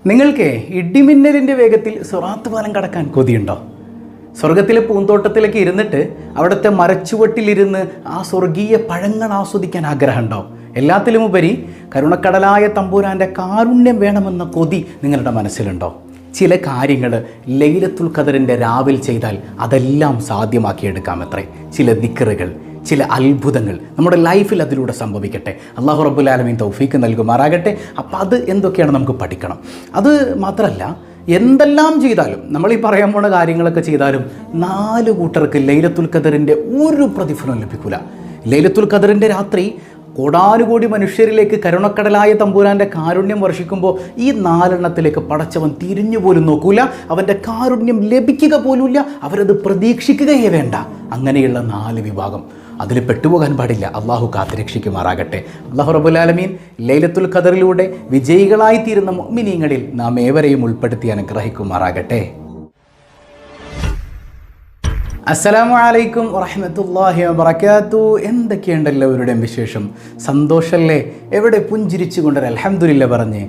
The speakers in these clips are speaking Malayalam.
നിങ്ങൾക്ക് ഇടിമിന്നലിൻ്റെ വേഗത്തിൽ സിറാത്ത് പാലം കടക്കാൻ കൊതിയുണ്ടോ? സ്വർഗത്തിലെ പൂന്തോട്ടത്തിലൊക്കെ ഇരുന്നിട്ട് അവിടുത്തെ മരച്ചുവട്ടിലിരുന്ന് ആ സ്വർഗീയ പഴങ്ങൾ ആസ്വദിക്കാൻ ആഗ്രഹമുണ്ടോ? എല്ലാത്തിലുമുപരി കരുണക്കടലായ തമ്പുരാൻ്റെ കാരുണ്യം വേണമെന്ന കൊതി നിങ്ങളുടെ മനസ്സിലുണ്ടോ? ചില കാര്യങ്ങൾ ലൈലത്തുൽ ഖദറിൻ്റെ രാവിൽ ചെയ്താൽ അതെല്ലാം സാധ്യമാക്കിയെടുക്കാമത്രേ. ചില ദിക്റുകൾ, ചില അത്ഭുതങ്ങൾ നമ്മുടെ ലൈഫിൽ അതിലൂടെ സംഭവിക്കട്ടെ. അല്ലാഹു റബ്ബുൽ ആലമീൻ തൗഫീക്ക് നൽകുമാറാകട്ടെ. അപ്പോൾ അത് എന്തൊക്കെയാണ് നമുക്ക് പഠിക്കണം. അത് മാത്രമല്ല, എന്തെല്ലാം ചെയ്താലും, നമ്മൾ ഈ പറയാൻ പോണ കാര്യങ്ങളൊക്കെ ചെയ്താലും 4 കൂട്ടർക്ക് ലൈലത്തുൽ ഖദറിൻ്റെ ഒരു പ്രതിഫലം ലഭിക്കില്ല. ലൈലത്തുൽ ഖദറിൻ്റെ രാത്രി കോടാനുകോടി മനുഷ്യരിലേക്ക് കരുണക്കടലായ തമ്പുരാൻ്റെ കാരുണ്യം വർഷിക്കുമ്പോൾ ഈ 4 എണ്ണത്തിലേക്ക് പടച്ചവൻ തിരിഞ്ഞു പോലും നോക്കൂല. അവൻ്റെ കാരുണ്യം ലഭിക്കുക പോലുമില്ല, അവരത് പ്രതീക്ഷിക്കുകയേ വേണ്ട. അങ്ങനെയുള്ള 4 വിഭാഗം, അതിൽ പെട്ടുപോകാൻ പാടില്ല. അള്ളാഹു കാത്തുരക്ഷിക്കുമാറാകട്ടെ. അല്ലാഹു റബ്ബുൽ ആലമീൻ ലൈലത്തുൽ ഖദറിലൂടെ വിജയികളായി തീരുന്ന മുഅ്മിനീങ്ങളിൽ നാം ഏവരെയും ഉൾപ്പെടുത്തി അനുഗ്രഹിക്കുമാറാകട്ടെ. അസ്സലാമു അലൈക്കും വറഹ്മത്തുള്ളാഹി വബറകാതുഹു. എന്തൊക്കെയുണ്ട് എല്ലാവരുടെയും വിശേഷം? സന്തോഷമല്ലേ? എവിടെ പുഞ്ചിരിച്ചു കൊണ്ടൊരു അൽഹംദുലില്ലാ പറഞ്ഞ്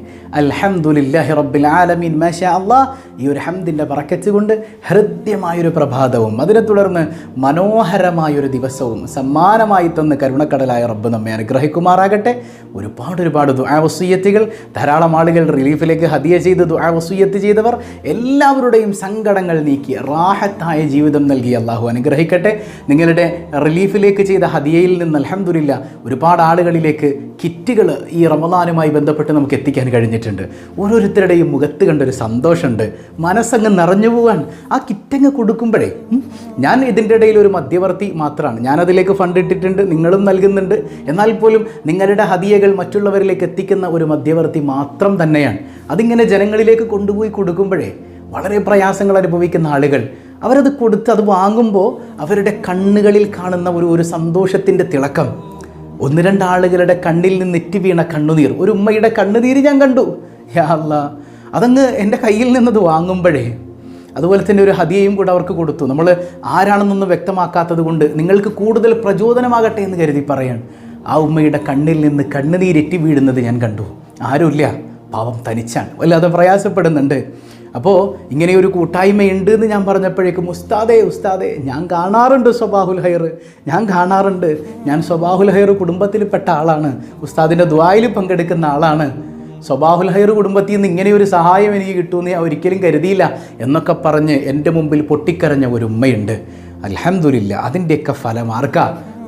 അൽഹംദുലില്ലാഹി റബ്ബിൽ ആലമീൻ മാഷാ അല്ലാഹ്. ഈ ഒരു ഹംദിൻ്റെ ബറക്കത്ത് കൊണ്ട് ഹൃദ്യമായൊരു പ്രഭാതവും അതിനെ തുടർന്ന് മനോഹരമായൊരു ദിവസവും സമ്മാനമായി തന്ന് കരുണക്കടലായ റബ്ബ് നമ്മെ അനുഗ്രഹിക്കുമാറാകട്ടെ. ഒരുപാട് ദുആ വസിയ്യത്തുകൾ, ധാരാളം ആളുകൾ റിലീഫിലേക്ക് ഹദിയ ചെയ്ത് ദുആ വസിയ്യത്ത് ചെയ്തവർ എല്ലാവരുടെയും സങ്കടങ്ങൾ നീക്കി റാഹത്തായ ജീവിതം നൽകി അള്ളാഹു അനുഗ്രഹിക്കട്ടെ. നിങ്ങളുടെ റിലീഫിലേക്ക് ചെയ്ത ഹദിയയിൽ നിന്ന് അൽഹംദുലില്ലാ ഒരുപാട് ആളുകളിലേക്ക് കിറ്റുകൾ ഈ റമദാനുമായി ബന്ധപ്പെട്ട് നമുക്ക് എത്തിക്കാൻ കഴിഞ്ഞിട്ടുണ്ട്. ഓരോരുത്തരുടെയും മുഖത്ത് കണ്ടൊരു സന്തോഷമുണ്ട്, മനസ്സങ്ങ് നിറഞ്ഞു പോവാൻ. ആ കിറ്റങ്ങ് കൊടുക്കുമ്പോഴേ, ഞാൻ ഇതിൻ്റെ ഇടയിൽ ഒരു മധ്യവർത്തി മാത്രമാണ്. ഞാനതിലേക്ക് ഫണ്ട് ഇട്ടിട്ടുണ്ട്, നിങ്ങളും നൽകുന്നുണ്ട്. എന്നാൽ പോലും നിങ്ങളുടെ ഹദിയകൾ മറ്റുള്ളവരിലേക്ക് എത്തിക്കുന്ന ഒരു മധ്യവർത്തി മാത്രം തന്നെയാണ്. അതിങ്ങനെ ജനങ്ങളിലേക്ക് കൊണ്ടുപോയി കൊടുക്കുമ്പോഴേ വളരെ പ്രയാസങ്ങൾ അനുഭവിക്കുന്ന ആളുകൾ അവരത് കൊടുത്ത് അത് വാങ്ങുമ്പോൾ അവരുടെ കണ്ണുകളിൽ കാണുന്ന ഒരു സന്തോഷത്തിൻ്റെ തിളക്കം, 1-2 ആളുകളുടെ കണ്ണിൽ നിന്ന് ഇറ്റി വീണ കണ്ണുനീർ, ഒരു ഉമ്മയുടെ കണ്ണുനീര് ഞാൻ കണ്ടു. യാ അല്ലാ, അതങ്ങ് എൻ്റെ കയ്യിൽ നിന്നത് വാങ്ങുമ്പോഴേ, അതുപോലെ തന്നെ ഒരു ഹദിയയും കൂടെ അവർക്ക് കൊടുത്തു. നമ്മൾ ആരാണെന്നൊന്നും വ്യക്തമാക്കാത്തത് കൊണ്ട് നിങ്ങൾക്ക് കൂടുതൽ പ്രചോദനമാകട്ടെ എന്ന് കരുതി പറയാണ്. ആ ഉമ്മയുടെ കണ്ണിൽ നിന്ന് കണ്ണുനീരെറ്റി വീഴുന്നത് ഞാൻ കണ്ടു. ആരുമില്ല, പാവം തനിച്ചാണ്, വല്ലാതെ പ്രയാസപ്പെടുന്നുണ്ട്. അപ്പോൾ ഇങ്ങനെയൊരു കൂട്ടായ്മയുണ്ട് എന്ന് ഞാൻ പറഞ്ഞപ്പോഴേക്കും ഉസ്താദേ ഞാൻ കാണാറുണ്ട് സ്വബാഹുൽ ഹൈർ, ഞാൻ സ്വബാഹുൽ ഹൈർ കുടുംബത്തിൽപ്പെട്ട ആളാണ്, ഉസ്താദിൻ്റെ ദുആയിൽ പങ്കെടുക്കുന്ന ആളാണ്. സ്വബാഹുൽ ഹൈർ കുടുംബത്തിൽ നിന്ന് ഇങ്ങനെയൊരു സഹായം എനിക്ക് കിട്ടുമെന്ന് ഞാൻ ഒരിക്കലും കരുതിയില്ല എന്നൊക്കെ പറഞ്ഞ് എൻ്റെ മുമ്പിൽ പൊട്ടിക്കരഞ്ഞ ഒരു ഉമ്മയുണ്ട്. അൽഹംദുലില്ലാ, അതിൻ്റെയൊക്കെ ഫലം ആർക്കാ?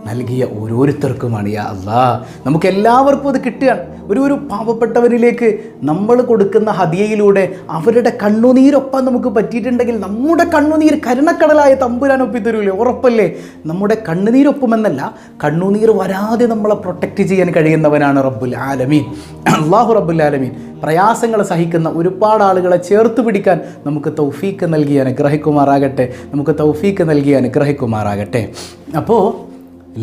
നൽകിയ ഓരോരുത്തർക്കുമാണ്. യാ അല്ലാ, നമുക്ക് എല്ലാവർക്കും അത് കിട്ടുകയാണ്. ഒരു പാവപ്പെട്ടവരിലേക്ക് നമ്മൾ കൊടുക്കുന്ന ഹദിയയിലൂടെ അവരുടെ കണ്ണുനീരൊപ്പം നമുക്ക് പറ്റിയിട്ടുണ്ടെങ്കിൽ നമ്മുടെ കണ്ണുനീർ കരുണക്കടലായ തമ്പുരാൻ ഒപ്പിത്തരൂലേ? ഉറപ്പല്ലേ? നമ്മുടെ കണ്ണുനീരൊപ്പമെന്നല്ല, കണ്ണുനീർ വരാതെ നമ്മളെ പ്രൊട്ടക്റ്റ് ചെയ്യാൻ കഴിയുന്നവനാണ് റബ്ബുൽ ആലമീൻ. അല്ലാഹു റബ്ബുൽ ആലമീൻ പ്രയാസങ്ങൾ സഹിക്കുന്ന ഒരുപാട് ആളുകളെ ചേർത്ത് പിടിക്കാൻ നമുക്ക് തൗഫീക്ക് നൽകി അനുഗ്രഹിക്കുമാറാകട്ടെ. അപ്പോൾ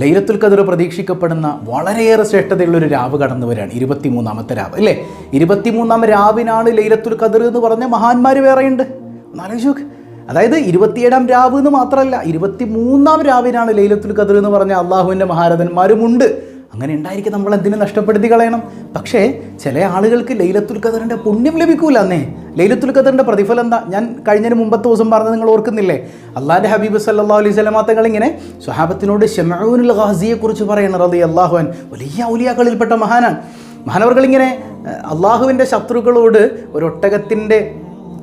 ലൈലത്തുൽ ഖദർ പ്രതീക്ഷിക്കപ്പെടുന്ന വളരെയേറെ ശ്രേഷ്ഠതയുള്ളൊരു രാവ് കടന്നു വരികയാണ്. 23-ാമത്തെ രാവ് അല്ലേ? 23-ാം രാവിനാണ് ലൈലത്തുൽ ഖദർ എന്ന് പറഞ്ഞ മഹാന്മാർ വേറെയുണ്ട്. ഒന്നാലോചിച്ച് നോക്ക്. അതായത് 27-ാം രാവ് എന്ന് മാത്രമല്ല, 23-ാം രാവിനാണ് ലൈലത്തുൽ ഖദർ എന്ന് പറഞ്ഞ അള്ളാഹുവിൻ്റെ മഹാരഥന്മാരുമുണ്ട്. അങ്ങനെ ഉണ്ടായിരിക്കും, നമ്മൾ എന്തിനും നഷ്ടപ്പെടുത്തി കളയണം. പക്ഷേ ചില ആളുകൾക്ക് ലൈലത്തുൽ ഖദറിൻ്റെ പുണ്യം ലഭിക്കൂല. ലൈലത്തുൽ ഖദറിൻ്റെ പ്രതിഫലം എന്താ? ഞാൻ കഴിഞ്ഞതിന് മുമ്പത്തെ ദിവസം പറഞ്ഞത് നിങ്ങൾ ഓർക്കുന്നില്ലേ? അള്ളാഹിൻ്റെ ഹബീബ് സല്ലല്ലാഹു അലൈഹി വസല്ലം തങ്ങൾ ഇങ്ങനെ സ്വഹാബത്തിനോട് ശമഊനുൽ ഗാസിയെക്കുറിച്ച് പറയണം. റളിയല്ലാഹു അൻഹു വലിയ ഔലിയാക്കളിൽപ്പെട്ട മഹാനാണ്. മഹാനവർകളിങ്ങനെ അള്ളാഹുവിൻ്റെ ശത്രുക്കളോട് ഒരു ഒട്ടകത്തിൻ്റെ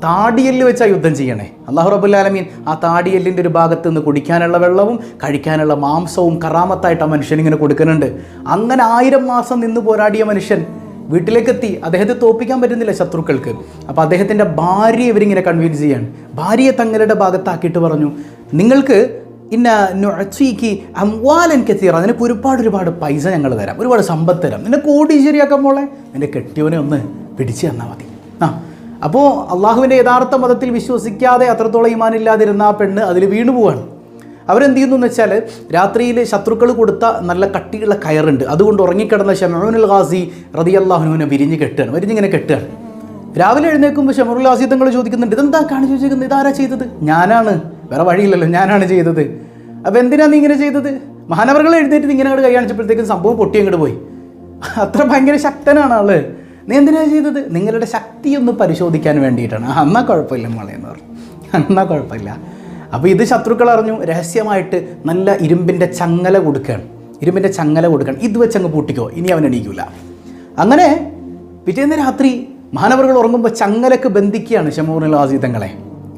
താടിയെല്ല് വെച്ചാൽ യുദ്ധം ചെയ്യണേ. അല്ലാഹു റബ്ബുൽ ആലമീൻ ആ താടിയെല്ലിൻ്റെ ഒരു ഭാഗത്ത് നിന്ന് കുടിക്കാനുള്ള വെള്ളവും കഴിക്കാനുള്ള മാംസവും കറാമത്തായിട്ട് ആ മനുഷ്യൻ ഇങ്ങനെ കൊടുക്കുന്നുണ്ട്. അങ്ങനെ 1000 മാസം നിന്ന് പോരാടിയ മനുഷ്യൻ വീട്ടിലേക്കെത്തി. അദ്ദേഹത്തെ തോൽപ്പിക്കാൻ പറ്റുന്നില്ല ശത്രുക്കൾക്ക്. അപ്പോൾ അദ്ദേഹത്തിൻ്റെ ഭാര്യയെ ഇവരിങ്ങനെ കൺവിൻസ് ചെയ്യാണ്. ഭാര്യയെ തങ്ങളുടെ ഭാഗത്താക്കിയിട്ട് പറഞ്ഞു, നിങ്ങൾക്ക് അംവാലൻ കസീറ, നിനക്ക് ഒരുപാട് പൈസ ഞങ്ങൾ തരാം, ഒരുപാട് സമ്പത്ത് തരാം, നിന്നെ കോടീശ്വരിയാക്കാൻ മോളെ, നിൻ്റെ കെട്ടിയവനെ ഒന്ന് പിടിച്ചു തന്നാൽ മതി. അപ്പോൾ അള്ളാഹുവിൻ്റെ യഥാർത്ഥ മതത്തിൽ വിശ്വസിക്കാതെ അത്രത്തോളം ഈമാനില്ലാതിരുന്ന ആ പെണ്ണ് അതിൽ വീണു പോവാണ്. അവരെന്ത് ചെയ്യുന്നു എന്ന് വെച്ചാൽ, രാത്രിയിൽ ശത്രുക്കൾ കൊടുത്ത നല്ല കട്ടിയുള്ള കയറുണ്ട്, അതുകൊണ്ട് ഉറങ്ങിക്കിടന്ന ശമഊനുൽ ഗാസി റളിയല്ലാഹുവിനെ വിരിഞ്ഞിങ്ങനെ കെട്ടുകയാണ്. രാവിലെ എഴുന്നേൽക്കുമ്പോൾ ശമഊനുൽ ഗാസി തങ്ങൾ ചോദിക്കുന്നുണ്ട്, ഇതെന്താ കാണിച്ചു ചോദിക്കുന്നത്? ഇതാരാ ചെയ്തത്? ഞാനാണ്, വേറെ വഴിയില്ലല്ലോ, ഞാനാണ് ചെയ്തത്. അപ്പോൾ എന്തിനാണ് നീ ഇങ്ങനെ ചെയ്തത്? മഹാനവർകൾ എഴുന്നേറ്റ് ഇങ്ങനെ അങ്ങോട്ട് കൈ കാണിച്ചപ്പോഴത്തേക്കും സംഭവം പൊട്ടി അങ്ങോട്ട് പോയി. അത്ര ഭയങ്കര ശക്തനാണ് ആള്. നീ എന്തിനാണ് ചെയ്തത്? നിങ്ങളുടെ ശക്തി ഒന്ന് പരിശോധിക്കാൻ വേണ്ടിയിട്ടാണ്. എന്നാൽ കുഴപ്പമില്ല മോളെ എന്ന് പറഞ്ഞു. എന്നാൽ കുഴപ്പമില്ല. അപ്പോൾ ഇത് ശത്രുക്കൾ അറിഞ്ഞു. രഹസ്യമായിട്ട് നല്ല ഇരുമ്പിൻ്റെ ചങ്ങല കൊടുക്കുകയാണ്. ഇരുമ്പിൻ്റെ ചങ്ങല കൊടുക്കണം, ഇത് വെച്ചങ്ങ് പൂട്ടിക്കോ, ഇനി അവൻ എണീക്കില്ല. അങ്ങനെ പിറ്റേന്ന് രാത്രി മഹാനവറുകൾ ഉറങ്ങുമ്പോൾ ചങ്ങലക്ക് ബന്ധിക്കുകയാണ് ശമൂറുൽ ആസീതങ്ങളെ,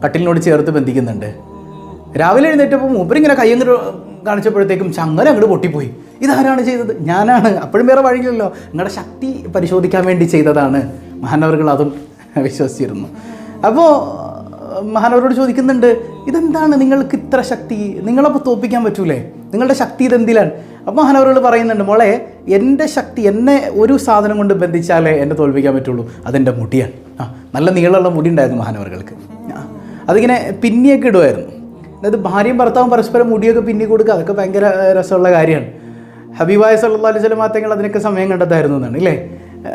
കട്ടിലിനോട് ചേർത്ത് ബന്ധിക്കുന്നുണ്ട്. രാവിലെ എഴുന്നേറ്റപ്പോൾ മൂപ്പരിങ്ങനെ കയ്യങ്ങ് കാണിച്ചപ്പോഴത്തേക്കും ചങ്ങല അങ്ങോട്ട് പൊട്ടിപ്പോയി. ഇതാരാണ് ചെയ്തത്? ഞാനാണ്. അപ്പോഴും വേറെ വഴിയില്ലല്ലോ, നിങ്ങളുടെ ശക്തി പരിശോധിക്കാൻ വേണ്ടി ചെയ്തതാണ്. മഹാനവറുകൾ അതും വിശ്വസിച്ചിരുന്നു. അപ്പോൾ മഹാനവരോട് ചോദിക്കുന്നുണ്ട്, ഇതെന്താണ് നിങ്ങൾക്ക് ഇത്ര ശക്തി? നിങ്ങളപ്പോൾ തോൽപ്പിക്കാൻ പറ്റൂലേ? നിങ്ങളുടെ ശക്തി ഇതെന്തിലാണ്? അപ്പോൾ മഹാനവറുകൾ പറയുന്നുണ്ട്, മോളെ എൻ്റെ ശക്തി, എന്നെ ഒരു സാധനം കൊണ്ട് ബന്ധിച്ചാലേ എന്നെ തോൽപ്പിക്കാൻ പറ്റുള്ളൂ, അതെൻ്റെ മുടിയാണ്. നല്ല നീളമുള്ള മുടി ഉണ്ടായിരുന്നു മഹാനവറുകൾക്ക്. അതിങ്ങനെ പിന്നിയൊക്കെ ഇടുമായിരുന്നു. അതായത് ഭാര്യയും ഭർത്താവും പരസ്പരം മുടിയൊക്കെ പിന്നി കൊടുക്കുക, അതൊക്കെ ഭയങ്കര രസമുള്ള കാര്യമാണ്. ഹബീബായ സല്ലല്ലാഹു അലൈഹി വസല്ലം തങ്ങൾ അതിനൊക്കെ സമയം കണ്ടെത്തായിരുന്നു എന്നാണ് ഇല്ലേ.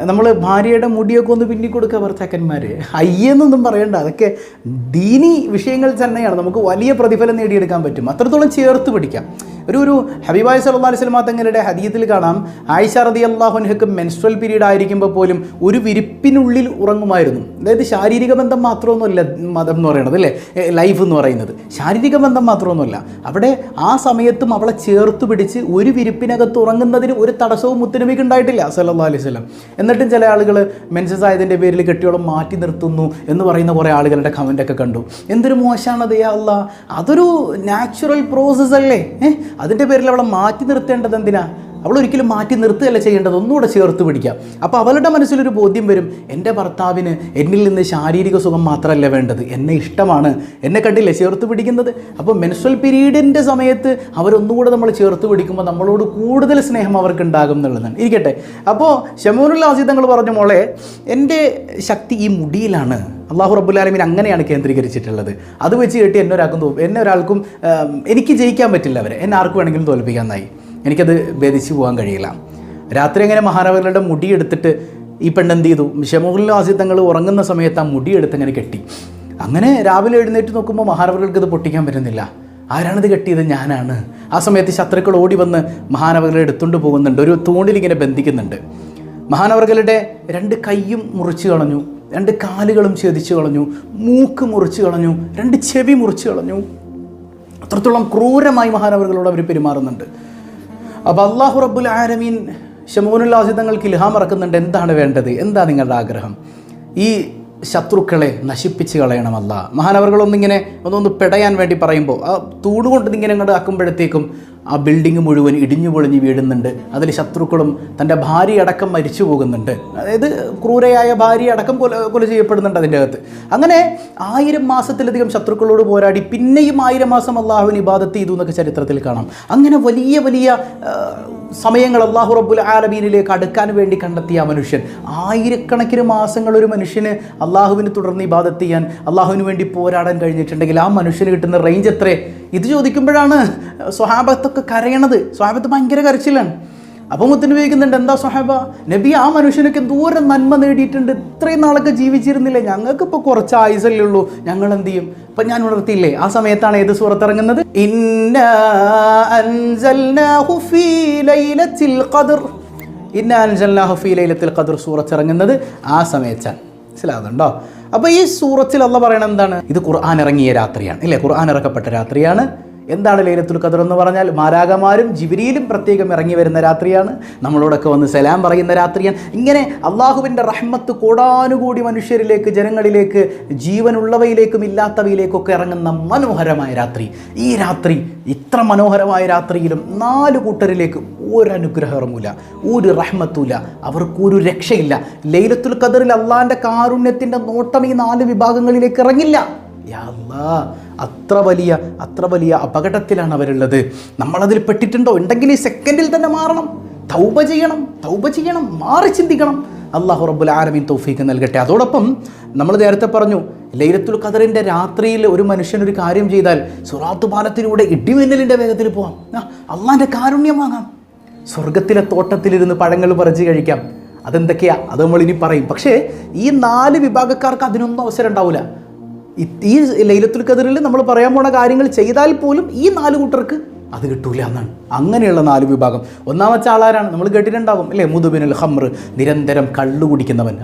നമ്മൾ ഭാര്യയുടെ മുടിയൊക്കെ ഒന്ന് പിന്നി കൊടുക്കുക ഭർത്താക്കന്മാർ, അയ്യെന്നൊന്നും പറയണ്ട, അതൊക്കെ ദീനി വിഷയങ്ങൾ തന്നെയാണ്. നമുക്ക് വലിയ പ്രതിഫലം നേടിയെടുക്കാൻ പറ്റും, അത്രത്തോളം ചേർത്ത് പിടിക്കാം. ഒരു ഹബീബായ സല്ലല്ലാഹു അലൈഹി വസല്ലം തങ്ങളുടെ ഹദീസിൽ കാണാം, ആയിഷ റളിയല്ലാഹു അൻഹയ്ക്ക് മെൻസ്ട്രൽ പീരീഡ് ആയിരിക്കുമ്പോൾ പോലും ഒരു വിരിപ്പിനുള്ളിൽ ഉറങ്ങുമായിരുന്നു. അതായത് ശാരീരിക ബന്ധം മാത്രമൊന്നുമല്ല മതം എന്ന് പറയുന്നത് അല്ലേ, ലൈഫ് എന്ന് പറയുന്നത് ശാരീരിക ബന്ധം മാത്രമൊന്നുമല്ല. അവിടെ ആ സമയത്തും അവളെ ചേർത്ത് പിടിച്ച് ഒരു വിരിപ്പിനകത്ത് ഉറങ്ങുന്നതിന് ഒരു തടസ്സവും മുത്തുനബിക്ക് ഉണ്ടായിട്ടില്ല സല്ലല്ലാഹു അലൈഹി വസല്ലം. എന്നിട്ടും ചില ആളുകൾ മെൻസസ് ആയതിൻ്റെ പേരിൽ കെട്ടിയോളം മാറ്റി നിർത്തുന്നു എന്ന് പറയുന്ന കുറേ ആളുകളുടെ കമൻ്റൊക്കെ കണ്ടു. എന്തൊരു മോശമാണത് യാ അല്ലാഹ്, അതൊരു നാച്ചുറൽ പ്രോസസ്സ് അല്ലേ. അതിൻ്റെ പേരിൽ അവളെ മാറ്റി നിർത്തേണ്ടത് എന്തിനാ? അവൾ ഒരിക്കലും മാറ്റി നിർത്തുകയല്ല ചെയ്യേണ്ടത്, ഒന്നുകൂടെ ചേർത്ത് പിടിക്കാം. അപ്പോൾ അവളുടെ മനസ്സിലൊരു ബോധ്യം വരും, എൻ്റെ ഭർത്താവിന് എന്നിൽ നിന്ന് ശാരീരിക സുഖം മാത്രമല്ല വേണ്ടത്, എന്നെ ഇഷ്ടമാണ്, എന്നെ കണ്ടില്ലേ ചേർത്ത് പിടിക്കുന്നത്. അപ്പോൾ മെൻസ്ട്രൽ പീരീഡിൻ്റെ സമയത്ത് അവരൊന്നുകൂടെ നമ്മൾ ചേർത്ത് പിടിക്കുമ്പോൾ നമ്മളോട് കൂടുതൽ സ്നേഹം അവർക്ക് ഉണ്ടാകും എന്നുള്ളതാണ്. ഇരിക്കട്ടെ. അപ്പോൾ ശമൂറുൽ ആസീദ് തങ്ങൾ പറഞ്ഞു, മോളെ എൻ്റെ ശക്തി ഈ മുടിയിലാണ്. അള്ളാഹു റബ്ബുൽ ആലമീൻ അങ്ങനെയാണ് കേന്ദ്രീകരിച്ചിട്ടുള്ളത്. അത് വെച്ച് കേട്ടി എന്നെ ഒരാൾക്കും എനിക്ക് ജയിക്കാൻ പറ്റില്ല, എന്നെ ആർക്കും വേണമെങ്കിലും തോൽപ്പിക്കാമെന്നായി. എനിക്കത് ഭേദിച്ച് പോകാൻ കഴിയില്ല. രാത്രി അങ്ങനെ മഹാനവറുകളുടെ മുടിയെടുത്തിട്ട് ഈ പെണ്ണെന്ത് ചെയ്തു, ശമൂറുൽ ആസീദ് തങ്ങൾ ഉറങ്ങുന്ന സമയത്ത് ആ മുടിയെടുത്ത് അങ്ങനെ കെട്ടി. അങ്ങനെ രാവിലെ എഴുന്നേറ്റ് നോക്കുമ്പോൾ മഹാനവറുകൾക്ക് ഇത് പൊട്ടിക്കാൻ പറ്റുന്നില്ല. ആരാണിത് കെട്ടിയത്? ഞാനാണ്. ആ സമയത്ത് ശത്രുക്കൾ ഓടി വന്ന് മഹാനവറുകളെ എടുത്തുകൊണ്ട് പോകുന്നുണ്ട്, ഒരു തൂണിലിങ്ങനെ ബന്ധിക്കുന്നുണ്ട്. മഹാനവറുകളുടെ 2 കൈയും മുറിച്ച് കളഞ്ഞു, 2 കാലുകളും ഛേദിച്ച് കളഞ്ഞു, മൂക്ക് മുറിച്ച് കളഞ്ഞു, 2 ചെവി മുറിച്ച് കളഞ്ഞു. അത്രത്തോളം ക്രൂരമായി മഹാനവറുകളോട് അവർ പെരുമാറുന്നുണ്ട്. അപ്പോൾ അല്ലാഹു റബ്ബുൽ ആലമീൻ ശമൂറുൽ ആസീദ് തങ്ങൾക്ക് ഇൽഹാം ഇറക്കുന്നുണ്ട്, എന്താണ് വേണ്ടത്, എന്താ നിങ്ങളുടെ ആഗ്രഹം? ഈ ശത്രുക്കളെ നശിപ്പിച്ച് കളയണമല്ല. മഹാനവറുകളൊന്നിങ്ങനെ ഒന്നൊന്ന് പെടയാൻ വേണ്ടി പറയുമ്പോൾ ആ തൂടുകൊണ്ട് ഇങ്ങനെ അങ്ങോട്ട് ആക്കുമ്പോഴത്തേക്കും ആ ബിൽഡിങ് മുഴുവൻ ഇടിഞ്ഞു പൊളിഞ്ഞ് വീഴുന്നുണ്ട്. അതിൽ ശത്രുക്കളും തൻ്റെ ഭാര്യ അടക്കം മരിച്ചു പോകുന്നുണ്ട്. അതായത് ക്രൂരയായ ഭാര്യ അടക്കം കൊല ചെയ്യപ്പെടുന്നുണ്ട് അതിൻ്റെ അകത്ത്. അങ്ങനെ 1000 മാസത്തിലധികം ശത്രുക്കളോട് പോരാടി പിന്നെയും 1000 മാസം അള്ളാഹുവിന് ഇബാദത്ത് ചെയ്തു എന്നൊക്കെ ചരിത്രത്തിൽ കാണാം. അങ്ങനെ വലിയ വലിയ സമയങ്ങൾ അള്ളാഹു റബ്ബുൽ ആലമീനിലേക്ക് അടുക്കാൻ വേണ്ടി കണ്ടെത്തിയ ആ മനുഷ്യൻ, 1000കണക്കിന് മാസങ്ങൾ ഒരു മനുഷ്യന് അള്ളാഹുവിന് തുടർന്ന് ഇബാദത്ത് ചെയ്യാൻ, അള്ളാഹുവിന് വേണ്ടി പോരാടാൻ കഴിഞ്ഞിട്ടുണ്ടെങ്കിൽ ആ മനുഷ്യന് കിട്ടുന്ന റേഞ്ച് എത്രേ? ഇത് ചോദിക്കുമ്പോഴാണ് സ്വഹാബത്തൊക്കെ കരയണത്. സ്വഹാബത്ത് ഭയങ്കര കരച്ചിലാണ്. അപ്പോൾ മുത്തുനബി ചോദിക്കുന്നുണ്ട്, എന്താ സ്വഹാബ നബി, ആ മനുഷ്യനൊക്കെ എന്തോരം നന്മ നേടിയിട്ടുണ്ട്, ഇത്രയും നാളൊക്കെ ജീവിച്ചിരുന്നില്ലേ, ഞങ്ങൾക്കിപ്പോൾ കുറച്ച് ആയുസല്ലേ ഉള്ളൂ, ഞങ്ങൾ എന്ത് ചെയ്യും? അപ്പം ഞാൻ ഉണർത്തിയില്ലേ? ആ സമയത്താണ് ഏത് സൂറത്ത് ഇറങ്ങുന്നത്? ഇന്നാ അൻസൽനാഹു ഫീ ലൈലത്തിൽ ഖദ്ർ. ഇന്നാ അൻസൽനാഹു ഫീ ലൈലത്തിൽ ഖദ്ർ സൂറത്ത് ഇറങ്ങുന്നത് ആ സമയത്താണ്. മനസ്സിലാകുന്നുണ്ടോ? അപ്പോൾ ഈ സൂറത്തിൽ അള്ളാഹ് പറയണത് എന്താണ്? ഇത് ഖുർആൻ ഇറങ്ങിയ രാത്രിയാണ് ഇല്ലേ, ഖുർആൻ ഇറക്കപ്പെട്ട രാത്രിയാണ്. എന്താണ് ലൈലത്തുൽ ഖദ്ർ എന്ന് പറഞ്ഞാൽ? മാലാഖമാരും ജിബ്രീലും പ്രത്യേകം ഇറങ്ങി വരുന്ന രാത്രിയാണ്, നമ്മളോടൊക്കെ വന്ന് സലാം പറയുന്ന രാത്രിയാണ്. ഇങ്ങനെ അള്ളാഹുവിൻ്റെ റഹ്മത്ത് കോടാനുകൂടി മനുഷ്യരിലേക്ക്, ജനങ്ങളിലേക്ക്, ജീവനുള്ളവയിലേക്കും ഇല്ലാത്തവയിലേക്കൊക്കെ ഇറങ്ങുന്ന മനോഹരമായ രാത്രി. ഈ രാത്രി, ഇത്ര മനോഹരമായ രാത്രിയിലും 4 കൂട്ടരിലേക്ക് ഒരനുഗ്രഹം ഇറങ്ങൂല, ഒരു റഹ്മത്തുമില്ല, അവർക്കൊരു രക്ഷയില്ല. ലൈലത്തുൽ ഖദ്റിൽ അള്ളാഹിൻ്റെ കാരുണ്യത്തിൻ്റെ നോട്ടം ഈ 4 വിഭാഗങ്ങളിലേക്ക് ഇറങ്ങില്ല. യാ അല്ലാഹ്, അത്ര വലിയ അപകടത്തിലാണ് അവരുള്ളത്. നമ്മളതിൽ പെട്ടിട്ടുണ്ടോ? ഉണ്ടെങ്കിൽ ഈ സെക്കൻഡിൽ തന്നെ മാറണം, തൗബ ചെയ്യണം, മാറി ചിന്തിക്കണം. അല്ലാഹു റബ്ബുൽ ആലമീൻ തൗഫീഖ് നൽകട്ടെ. അതോടൊപ്പം നമ്മൾ നേരത്തെ പറഞ്ഞു, ലൈലത്തുൽ ഖദ്റിൻ്റെ രാത്രിയിൽ ഒരു മനുഷ്യൻ ഒരു കാര്യം ചെയ്താൽ സിറാത്ത് പാലത്തിലൂടെ ഇടിമിന്നലിൻ്റെ വേഗത്തിൽ പോകാം, അള്ളാഹിൻ്റെ കാരുണ്യം വാങ്ങാം, സ്വർഗത്തിലെ തോട്ടത്തിലിരുന്ന് പഴങ്ങൾ പറിച്ച് കഴിക്കാം. അതെന്തൊക്കെയാ? അത് നമ്മൾ ഇനി പറയും. പക്ഷേ ഈ 4 വിഭാഗക്കാർക്ക് അതിനൊന്നും അവസരം ഉണ്ടാവില്ല. ഈ ലൈലത്തുൽ ഖദ്റിൽ നമ്മൾ പറയാൻ പോണ കാര്യങ്ങൾ ചെയ്താൽ പോലും ഈ 4 കൂട്ടർക്ക് അത് കിട്ടൂല എന്നാണ്. അങ്ങനെയുള്ള 4 വിഭാഗം. ഒന്നാമത്തെ ആളാരാണ്? നമ്മൾ കേട്ടിട്ടുണ്ടാകും അല്ലേ? മുതുബിനുൽ ഖംർ, നിരന്തരം കള്ളു കുടിക്കുന്നവൻ.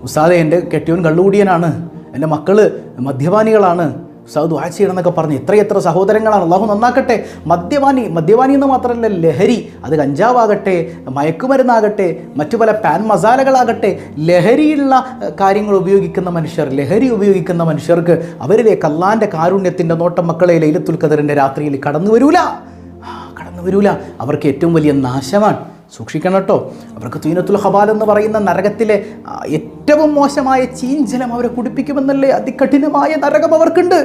ഉസ്താദേ എൻ്റെ കെട്ടിയവൻ കള്ളുകുടിയനാണ്, എൻ്റെ മക്കൾ മദ്യപാനികളാണ്, ഉസ്താദ് ദുആ ചെയ്യണം എന്നൊക്കെ പറഞ്ഞ് എത്രയെത്ര സഹോദരങ്ങളാണ്. അള്ളാഹു നന്നാക്കട്ടെ. മദ്യപാനി എന്ന് മാത്രമല്ല, ലഹരി, അത് കഞ്ചാവാകട്ടെ, മയക്കുമരുന്നാകട്ടെ, മറ്റു പല പാൻ മസാലകളാകട്ടെ, ലഹരിയുള്ള കാര്യങ്ങൾ ഉപയോഗിക്കുന്ന മനുഷ്യർ, ലഹരി ഉപയോഗിക്കുന്ന മനുഷ്യർക്ക് അവരിലേക്ക് അള്ളാൻ്റെ കാരുണ്യത്തിൻ്റെ നോട്ടം മക്കളെ ലൈലത്തുൽ ഖദറിൻ്റെ രാത്രിയിൽ കടന്നു വരൂല. അവർക്ക് ഏറ്റവും വലിയ നാശമാണ്. സൂക്ഷിക്കണം കേട്ടോ. അവർക്ക് തീനത്തുൽ ഖബാൽ എന്ന് പറയുന്ന നരകത്തിലെ ഏറ്റവും മോശമായ ചീഞ്ചലം അവരെ കുടിപ്പിക്കുമെന്നല്ലേ? അതികഠിനമായ നരകം അവർക്കുണ്ട്.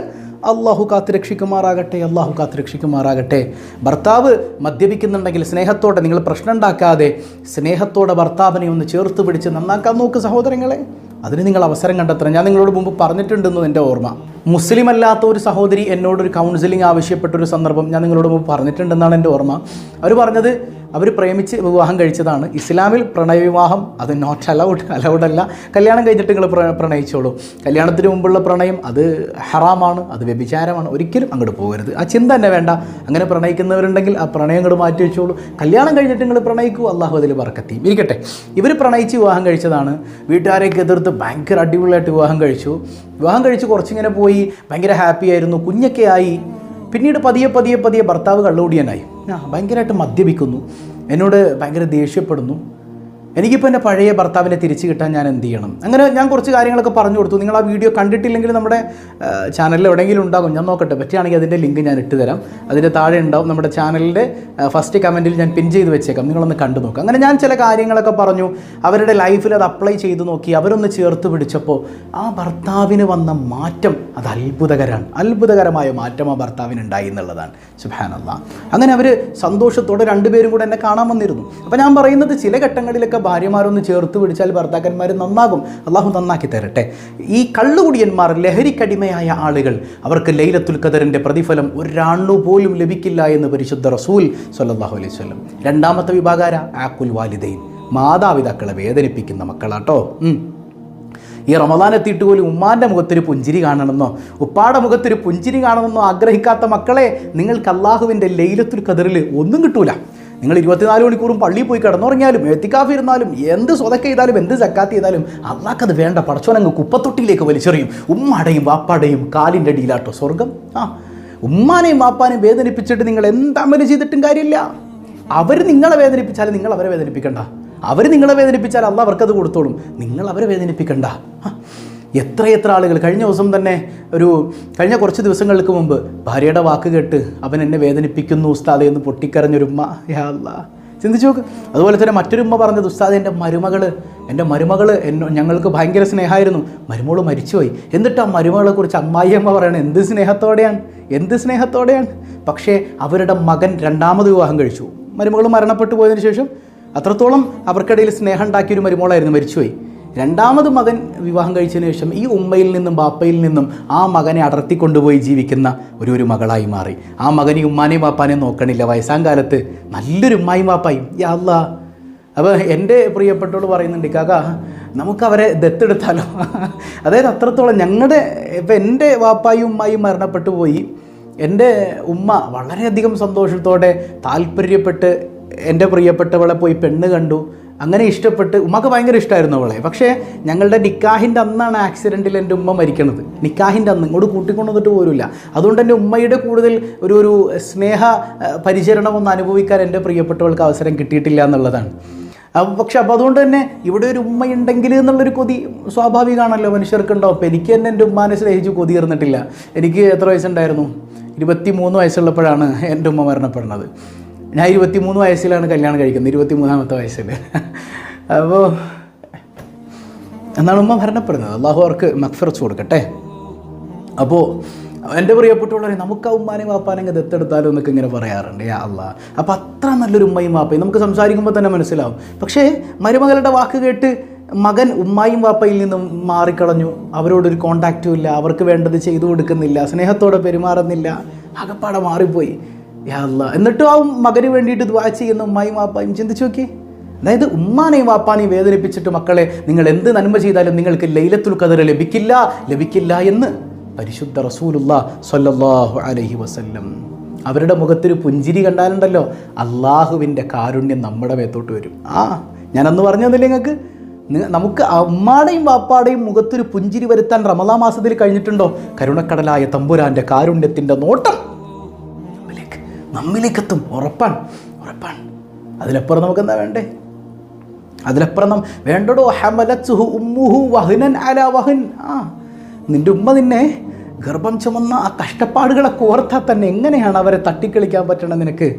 അള്ളാഹു കാത്തുരക്ഷിക്കുമാറാകട്ടെ. ഭർത്താവ് മദ്യപിക്കുന്നുണ്ടെങ്കിൽ സ്നേഹത്തോടെ, നിങ്ങൾ പ്രശ്നം ഉണ്ടാക്കാതെ സ്നേഹത്തോടെ ഭർത്താവിനെ ഒന്ന് ചേർത്ത് പിടിച്ച് നന്നാക്കാൻ നോക്ക് സഹോദരങ്ങളെ. അതിന് നിങ്ങൾ അവസരം കണ്ടെത്തണം. ഞാൻ നിങ്ങളോട് മുമ്പ് പറഞ്ഞിട്ടുണ്ടെന്ന് എൻ്റെ ഓർമ്മ. മുസ്ലിം അല്ലാത്ത ഒരു സഹോദരി എന്നോടൊരു കൗൺസിലിംഗ് ആവശ്യപ്പെട്ടൊരു സന്ദർഭം ഞാൻ നിങ്ങളോട് മുമ്പ് പറഞ്ഞിട്ടുണ്ടെന്നാണ് എൻ്റെ ഓർമ്മ. അവർ പറഞ്ഞത് അവർ പ്രേമിച്ച് വിവാഹം കഴിച്ചതാണ്. ഇസ്ലാമിൽ പ്രണയവിവാഹം അത് നോട്ട് അലൗഡ് അല്ല. കല്യാണം കഴിഞ്ഞിട്ട് നിങ്ങൾ പ്രണയിച്ചോളൂ. കല്യാണത്തിന് മുമ്പുള്ള പ്രണയം അത് ഹറാമാണ്, അത് വ്യഭിചാരമാണ്. ഒരിക്കലും അങ്ങോട്ട് പോകരുത്. ആ ചിന്ത തന്നെ വേണ്ട. അങ്ങനെ പ്രണയിക്കുന്നവരുണ്ടെങ്കിൽ ആ പ്രണയം അങ്ങോട്ട് മാറ്റി വെച്ചോളൂ. കല്യാണം കഴിഞ്ഞിട്ട് നിങ്ങൾ പ്രണയിക്കൂ, അള്ളാഹു അതിൽ ബർക്കത്ത് ഇരിക്കട്ടെ. ഇവർ പ്രണയിച്ച് വിവാഹം കഴിച്ചതാണ്. വീട്ടുകാരെയൊക്കെ എതിർത്ത് ഭയങ്കര അടിപൊളിയായിട്ട് വിവാഹം കഴിച്ച് കുറച്ചിങ്ങനെ പോയി, ഭയങ്കര ഹാപ്പി ആയിരുന്നു, കുഞ്ഞൊക്കെ ആയി. പിന്നീട് പതിയെ ഭർത്താവ് കള്ളുകുടിയനായി, ഭയങ്കരമായിട്ട് മദ്യപിക്കുന്നു, എന്നോട് ഭയങ്കര ദേഷ്യപ്പെടുന്നു. എനിക്കിപ്പോൾ എൻ്റെ പഴയ ഭർത്താവിനെ തിരിച്ചു കിട്ടാൻ ഞാൻ എന്ത് ചെയ്യണം? അങ്ങനെ ഞാൻ കുറച്ച് കാര്യങ്ങളൊക്കെ പറഞ്ഞു കൊടുത്തു. നിങ്ങൾ ആ വീഡിയോ കണ്ടിട്ടില്ലെങ്കിൽ നമ്മുടെ ചാനലിൽ എവിടെയെങ്കിലും ഉണ്ടാകും, ഞാൻ നോക്കട്ടെ. പറ്റുകയാണെങ്കിൽ അതിൻ്റെ ലിങ്ക് ഞാൻ ഇട്ട് തരാം. അതിൻ്റെ താഴെ ഉണ്ടാവും. നമ്മുടെ ചാനലിൻ്റെ ഫസ്റ്റ് കമൻറ്റിൽ ഞാൻ പിൻ ചെയ്ത് വെച്ചേക്കാം, നിങ്ങളൊന്ന് കണ്ടു നോക്കാം. അങ്ങനെ ഞാൻ ചില കാര്യങ്ങളൊക്കെ പറഞ്ഞു. അവരുടെ ലൈഫിൽ അത് അപ്ലൈ ചെയ്ത് നോക്കി. അവരൊന്ന് ചേർത്ത് പിടിച്ചപ്പോൾ ആ ഭർത്താവിന് വന്ന മാറ്റം അത് അത്ഭുതകരമായ മാറ്റം ആ ഭർത്താവിന് ഉണ്ടായി എന്നുള്ളതാണ്. സുബ്ഹാനല്ലാഹ്. അങ്ങനെ അവർ സന്തോഷത്തോടെ രണ്ടുപേരും കൂടെ എന്നെ കാണാൻ വന്നിരുന്നു. അപ്പോൾ ഞാൻ പറയുന്നത്, ചില ഘട്ടങ്ങളിലൊക്കെ ഭാര്യമാരൊന്ന് ചേർത്ത് പിടിച്ചാൽ ഭർത്താക്കന്മാർ നന്നാകും. അള്ളാഹു നന്നാക്കി തരട്ടെ. ഈ കള്ളുകുടിയന്മാർ, ലഹരിക്കടിമയായ ആളുകൾ, അവർക്ക് ലൈലത്തുൽ ഖദറിൻ്റെ പ്രതിഫലം ഒരാണു പോലും ലഭിക്കില്ല എന്ന് പരിശുദ്ധ റസൂൽ സ്വല്ലല്ലാഹു അലൈഹി വസല്ലം. രണ്ടാമത്തെ വിഭാഗാര ആഖുൽ വാലിദൈൻ, മാതാപിതാക്കളെ വേദനിപ്പിക്കുന്ന മക്കളാട്ടോ. ഈ റമദാൻ എത്തിയിട്ട് പോലും ഉമ്മാൻ്റെ മുഖത്തൊരു പുഞ്ചിരി കാണണമെന്നോ ഉപ്പാടെ മുഖത്തൊരു പുഞ്ചിരി കാണണമെന്നോ ആഗ്രഹിക്കാത്ത മക്കളെ, നിങ്ങൾക്ക് അള്ളാഹുവിൻ്റെ ലൈലത്തുൽ ഖദറിൽ ഒന്നും കിട്ടൂല. നിങ്ങൾ 24 മണിക്കൂറും പള്ളിയിൽ പോയി കിടന്നുറങ്ങിയാലും എത്തിക്കാഫ് ഇരുന്നാലും എന്ത് സ്വതക്ക ചെയ്താലും എന്ത് സക്കാത്ത് ചെയ്താലും അള്ളാഹ്ക്കത് വേണ്ട. പടച്ചോനങ്ങ് കുപ്പത്തൊട്ടിയിലേക്ക് വലിച്ചെറിയും. ഉമ്മാടെയും വാപ്പാടെയും കാലിൻ്റെ അടിയിലാട്ടോ സ്വർഗം. ഉമ്മാനെയും വാപ്പാനെയും വേദനിപ്പിച്ചിട്ട് നിങ്ങൾ എന്തമല് ചെയ്തിട്ടും കാര്യമില്ല. അവർ നിങ്ങളെ വേദനിപ്പിച്ചാലും നിങ്ങൾ അവരെ വേദനിപ്പിക്കണ്ട. അവർ നിങ്ങളെ വേദനിപ്പിച്ചാൽ അള്ളാഹ് അവർക്കത് കൊടുത്തോളും. നിങ്ങൾ അവരെ വേദനിപ്പിക്കണ്ട. എത്ര ആളുകൾ കഴിഞ്ഞ ദിവസം തന്നെ കഴിഞ്ഞ കുറച്ച് ദിവസങ്ങൾക്ക് മുമ്പ് ഭാര്യയുടെ വാക്ക് കേട്ട് അവൻ എന്നെ വേദനിപ്പിക്കുന്നു ഉസ്താദെ എന്ന് പൊട്ടിക്കരഞ്ഞൊരുമ്മ. യാ അല്ലാഹ്, ചിന്തിച്ചു നോക്ക്. അതുപോലെ തന്നെ മറ്റൊരു ഉമ്മ പറഞ്ഞത്, ഉസ്താദെ എൻ്റെ മരുമകൾ ഞങ്ങൾക്ക് ഭയങ്കര സ്നേഹമായിരുന്നു, മരുമോള് മരിച്ചുപോയി. എന്നിട്ട് ആ മരുമകളെ കുറിച്ച് അമ്മായിയമ്മ പറയണം എന്ത് സ്നേഹത്തോടെയാണ്. പക്ഷേ അവരുടെ മകൻ 2ാമത് വിവാഹം കഴിച്ചു. മരുമകൾ മരണപ്പെട്ടു പോയതിനു ശേഷം അത്രത്തോളം അവർക്കിടയിൽ സ്നേഹം ഉണ്ടാക്കിയൊരു മരുമോളായിരുന്നു, മരിച്ചുപോയി. 2ാമത് മകൻ വിവാഹം കഴിച്ചതിന് ശേഷം ഈ ഉമ്മയിൽ നിന്നും ബാപ്പയിൽ നിന്നും ആ മകനെ അടർത്തിക്കൊണ്ടുപോയി ജീവിക്കുന്ന ഒരു മകളായി മാറി. ആ മകനെ ഉമ്മാനെയും ബാപ്പാനെയും നോക്കണില്ല. വയസ്സാം കാലത്ത് നല്ലൊരു ഉമ്മായും ബാപ്പായും. യാ അല്ലാഹ്. അപ്പോൾ എൻ്റെ പ്രിയപ്പെട്ടവൾ പറയുന്നുണ്ട്, കാക്ക നമുക്കവരെ ദത്തെടുത്താലോ? അതായത് അത്രത്തോളം ഇപ്പം എൻ്റെ വാപ്പായും ഉമ്മായും മരണപ്പെട്ടു പോയി. എൻ്റെ ഉമ്മ വളരെയധികം സന്തോഷത്തോടെ താല്പര്യപ്പെട്ട് എൻ്റെ പ്രിയപ്പെട്ടവളെ പോയി പെണ്ണ് കണ്ടു. അങ്ങനെ ഇഷ്ടപ്പെട്ട്, ഉമ്മക്ക് ഭയങ്കര ഇഷ്ടമായിരുന്നു അവളെ. പക്ഷേ ഞങ്ങളുടെ നിക്കാഹിൻ്റെ അന്നാണ് ആക്സിഡൻറ്റിൽ എൻ്റെ ഉമ്മ മരിക്കണത്. നിക്കാഹിൻ്റെ അന്ന് ഇങ്ങോട്ട് കൂട്ടിക്കൊണ്ടുവന്നിട്ട് പോലുമില്ല. അതുകൊണ്ട് എൻ്റെ ഉമ്മയുടെ കൂടുതൽ ഒരു സ്നേഹ പരിചരണം ഒന്ന് അനുഭവിക്കാൻ എൻ്റെ പ്രിയപ്പെട്ടവൾക്ക് അവസരം കിട്ടിയിട്ടില്ല എന്നുള്ളതാണ്. പക്ഷെ അപ്പോൾ അതുകൊണ്ട് തന്നെ ഇവിടെ ഒരു ഉമ്മയുണ്ടെങ്കിൽ എന്നുള്ളൊരു കൊതി സ്വാഭാവികമാണല്ലോ, മനുഷ്യർക്കുണ്ടാവും. അപ്പോൾ എനിക്ക് തന്നെ എൻ്റെ ഉമ്മാനെ സ്നേഹിച്ച് കൊതി തീർന്നിട്ടില്ല. എനിക്ക് എത്ര വയസ്സുണ്ടായിരുന്നു? 23 വയസ്സുള്ളപ്പോഴാണ് എൻ്റെ ഉമ്മ മരണപ്പെടുന്നത്. ഞാൻ 23 വയസ്സിലാണ് കല്യാണം കഴിക്കുന്നത്, 23ാമത്തെ വയസ്സിൽ. അപ്പോൾ എന്നാണ് ഉമ്മ മരണപ്പെടുന്നത്. അള്ളാഹു അവർക്ക് മഗ്ഫിറത്ത് കൊടുക്കട്ടെ. അപ്പോൾ എൻ്റെ പ്രിയപ്പെട്ടവരെ, നമുക്ക് ആ ഉമ്മാനെയും വാപ്പാനെയും ദത്തെടുത്താലും എന്നൊക്കെ ഇങ്ങനെ പറയാറുണ്ട്. യാ അല്ലാഹ്. അപ്പോൾ അത്ര നല്ലൊരു ഉമ്മയും വാപ്പയും നമുക്ക് സംസാരിക്കുമ്പോൾ തന്നെ മനസ്സിലാവും. പക്ഷേ മരുമകളുടെ വാക്ക് കേട്ട് മകൻ ഉമ്മായും വാപ്പയിൽ നിന്നും മാറിക്കളഞ്ഞു. അവരോടൊരു കോണ്ടാക്റ്റും ഇല്ല, അവർക്ക് വേണ്ടത് ചെയ്തു കൊടുക്കുന്നില്ല, സ്നേഹത്തോടെ പെരുമാറുന്നില്ല, ആകപ്പാടെ മാറിപ്പോയി. യാ അല്ലാഹ്. എന്നിട്ടും ആ മകന് വേണ്ടിയിട്ട് ദുആ ചെയ്യുന്ന ഉമ്മായും വാപ്പായും ചിന്തിച്ചു നോക്കി. അതായത് ഉമ്മാനെയും വാപ്പാനെയും വേദനിപ്പിച്ചിട്ട് മക്കളെ നിങ്ങൾ എന്ത് നന്മ ചെയ്താലും നിങ്ങൾക്ക് ലൈലത്തുൽ ഖദർ ലഭിക്കില്ല എന്ന് പരിശുദ്ധ റസൂലുള്ളാഹി സ്വല്ലല്ലാഹു അലൈഹി വസല്ലം. അവരുടെ മുഖത്തൊരു പുഞ്ചിരി കണ്ടാലുണ്ടല്ലോ അള്ളാഹുവിൻ്റെ കാരുണ്യം നമ്മുടെ മേത്തോട്ട് വരും. ഞാനന്ന് പറഞ്ഞു തന്നില്ലേ നിങ്ങൾക്ക്, നമുക്ക് അമ്മാടെയും വാപ്പാടെയും മുഖത്തൊരു പുഞ്ചിരി വരുത്താൻ റമദാൻ മാസത്തിൽ കഴിഞ്ഞിട്ടുണ്ടോ? കരുണക്കടലായ തമ്പുരാൻ്റെ കാരുണ്യത്തിൻ്റെ നോട്ടം നമ്മിലേക്കെത്തും. ഉറപ്പാണ്. അതിലപ്പുറം നമുക്ക് എന്താ വേണ്ടേ? അതിലപ്പുറം വേണ്ടടോ. ഹമലത്സുഹു ഉമ്മുഹു വഹ്നൻ അലാ വഹ്ൻ. നിൻ്റെ ഉമ്മ നിന്നെ ഗർഭം ചുമന്ന ആ കഷ്ടപ്പാടുകളൊക്കെ ഓർത്താൽ തന്നെ എങ്ങനെയാണ് അവരെ തട്ടിക്കളിക്കാൻ പറ്റണം നിനക്ക്?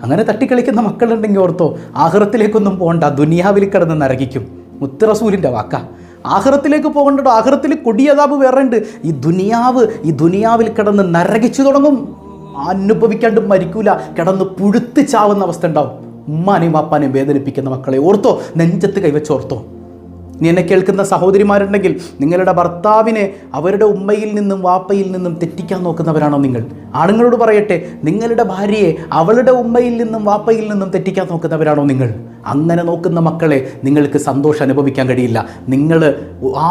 അങ്ങനെ തട്ടിക്കളിക്കുന്ന മക്കളുണ്ടെങ്കിൽ ഓർത്തോ, ആഖിറത്തിലേക്കൊന്നും പോകണ്ട, ദുനിയാവിൽ കിടന്ന് നരകിക്കും. മുത്ത് റസൂലിൻ്റെ വാക്ക. ആഖിറത്തിലേക്ക് പോകണ്ടോ, ആഖിറത്തിൽ കൊടിയതാബ് വേറെ ഉണ്ട്. ഈ ദുനിയാവിൽ കിടന്ന് നരകിച്ചു തുടങ്ങും. അനുഭവിക്കാണ്ട് മരിക്കൂല, കിടന്ന് പുഴുത്ത് ചാവുന്ന അവസ്ഥ ഉണ്ടാവും. ഉമ്മാനെയും വാപ്പാനെയും വേദനിപ്പിക്കുന്ന മക്കളെ ഓർത്തോ, നെഞ്ചത്ത് കൈവച്ചോർത്തോ. ഇനി എന്നെ കേൾക്കുന്ന സഹോദരിമാരുണ്ടെങ്കിൽ, നിങ്ങളുടെ ഭർത്താവിനെ അവരുടെ ഉമ്മയിൽ നിന്നും വാപ്പയിൽ നിന്നും തെറ്റിക്കാൻ നോക്കുന്നവരാണോ നിങ്ങൾ? ആണുങ്ങളോട് പറയട്ടെ, നിങ്ങളുടെ ഭാര്യയെ അവളുടെ ഉമ്മയിൽ നിന്നും വാപ്പയിൽ നിന്നും തെറ്റിക്കാൻ നോക്കുന്നവരാണോ നിങ്ങൾ? അങ്ങനെ നോക്കുന്ന മക്കളെ നിങ്ങൾക്ക് സന്തോഷം അനുഭവിക്കാൻ കഴിയില്ല. നിങ്ങൾ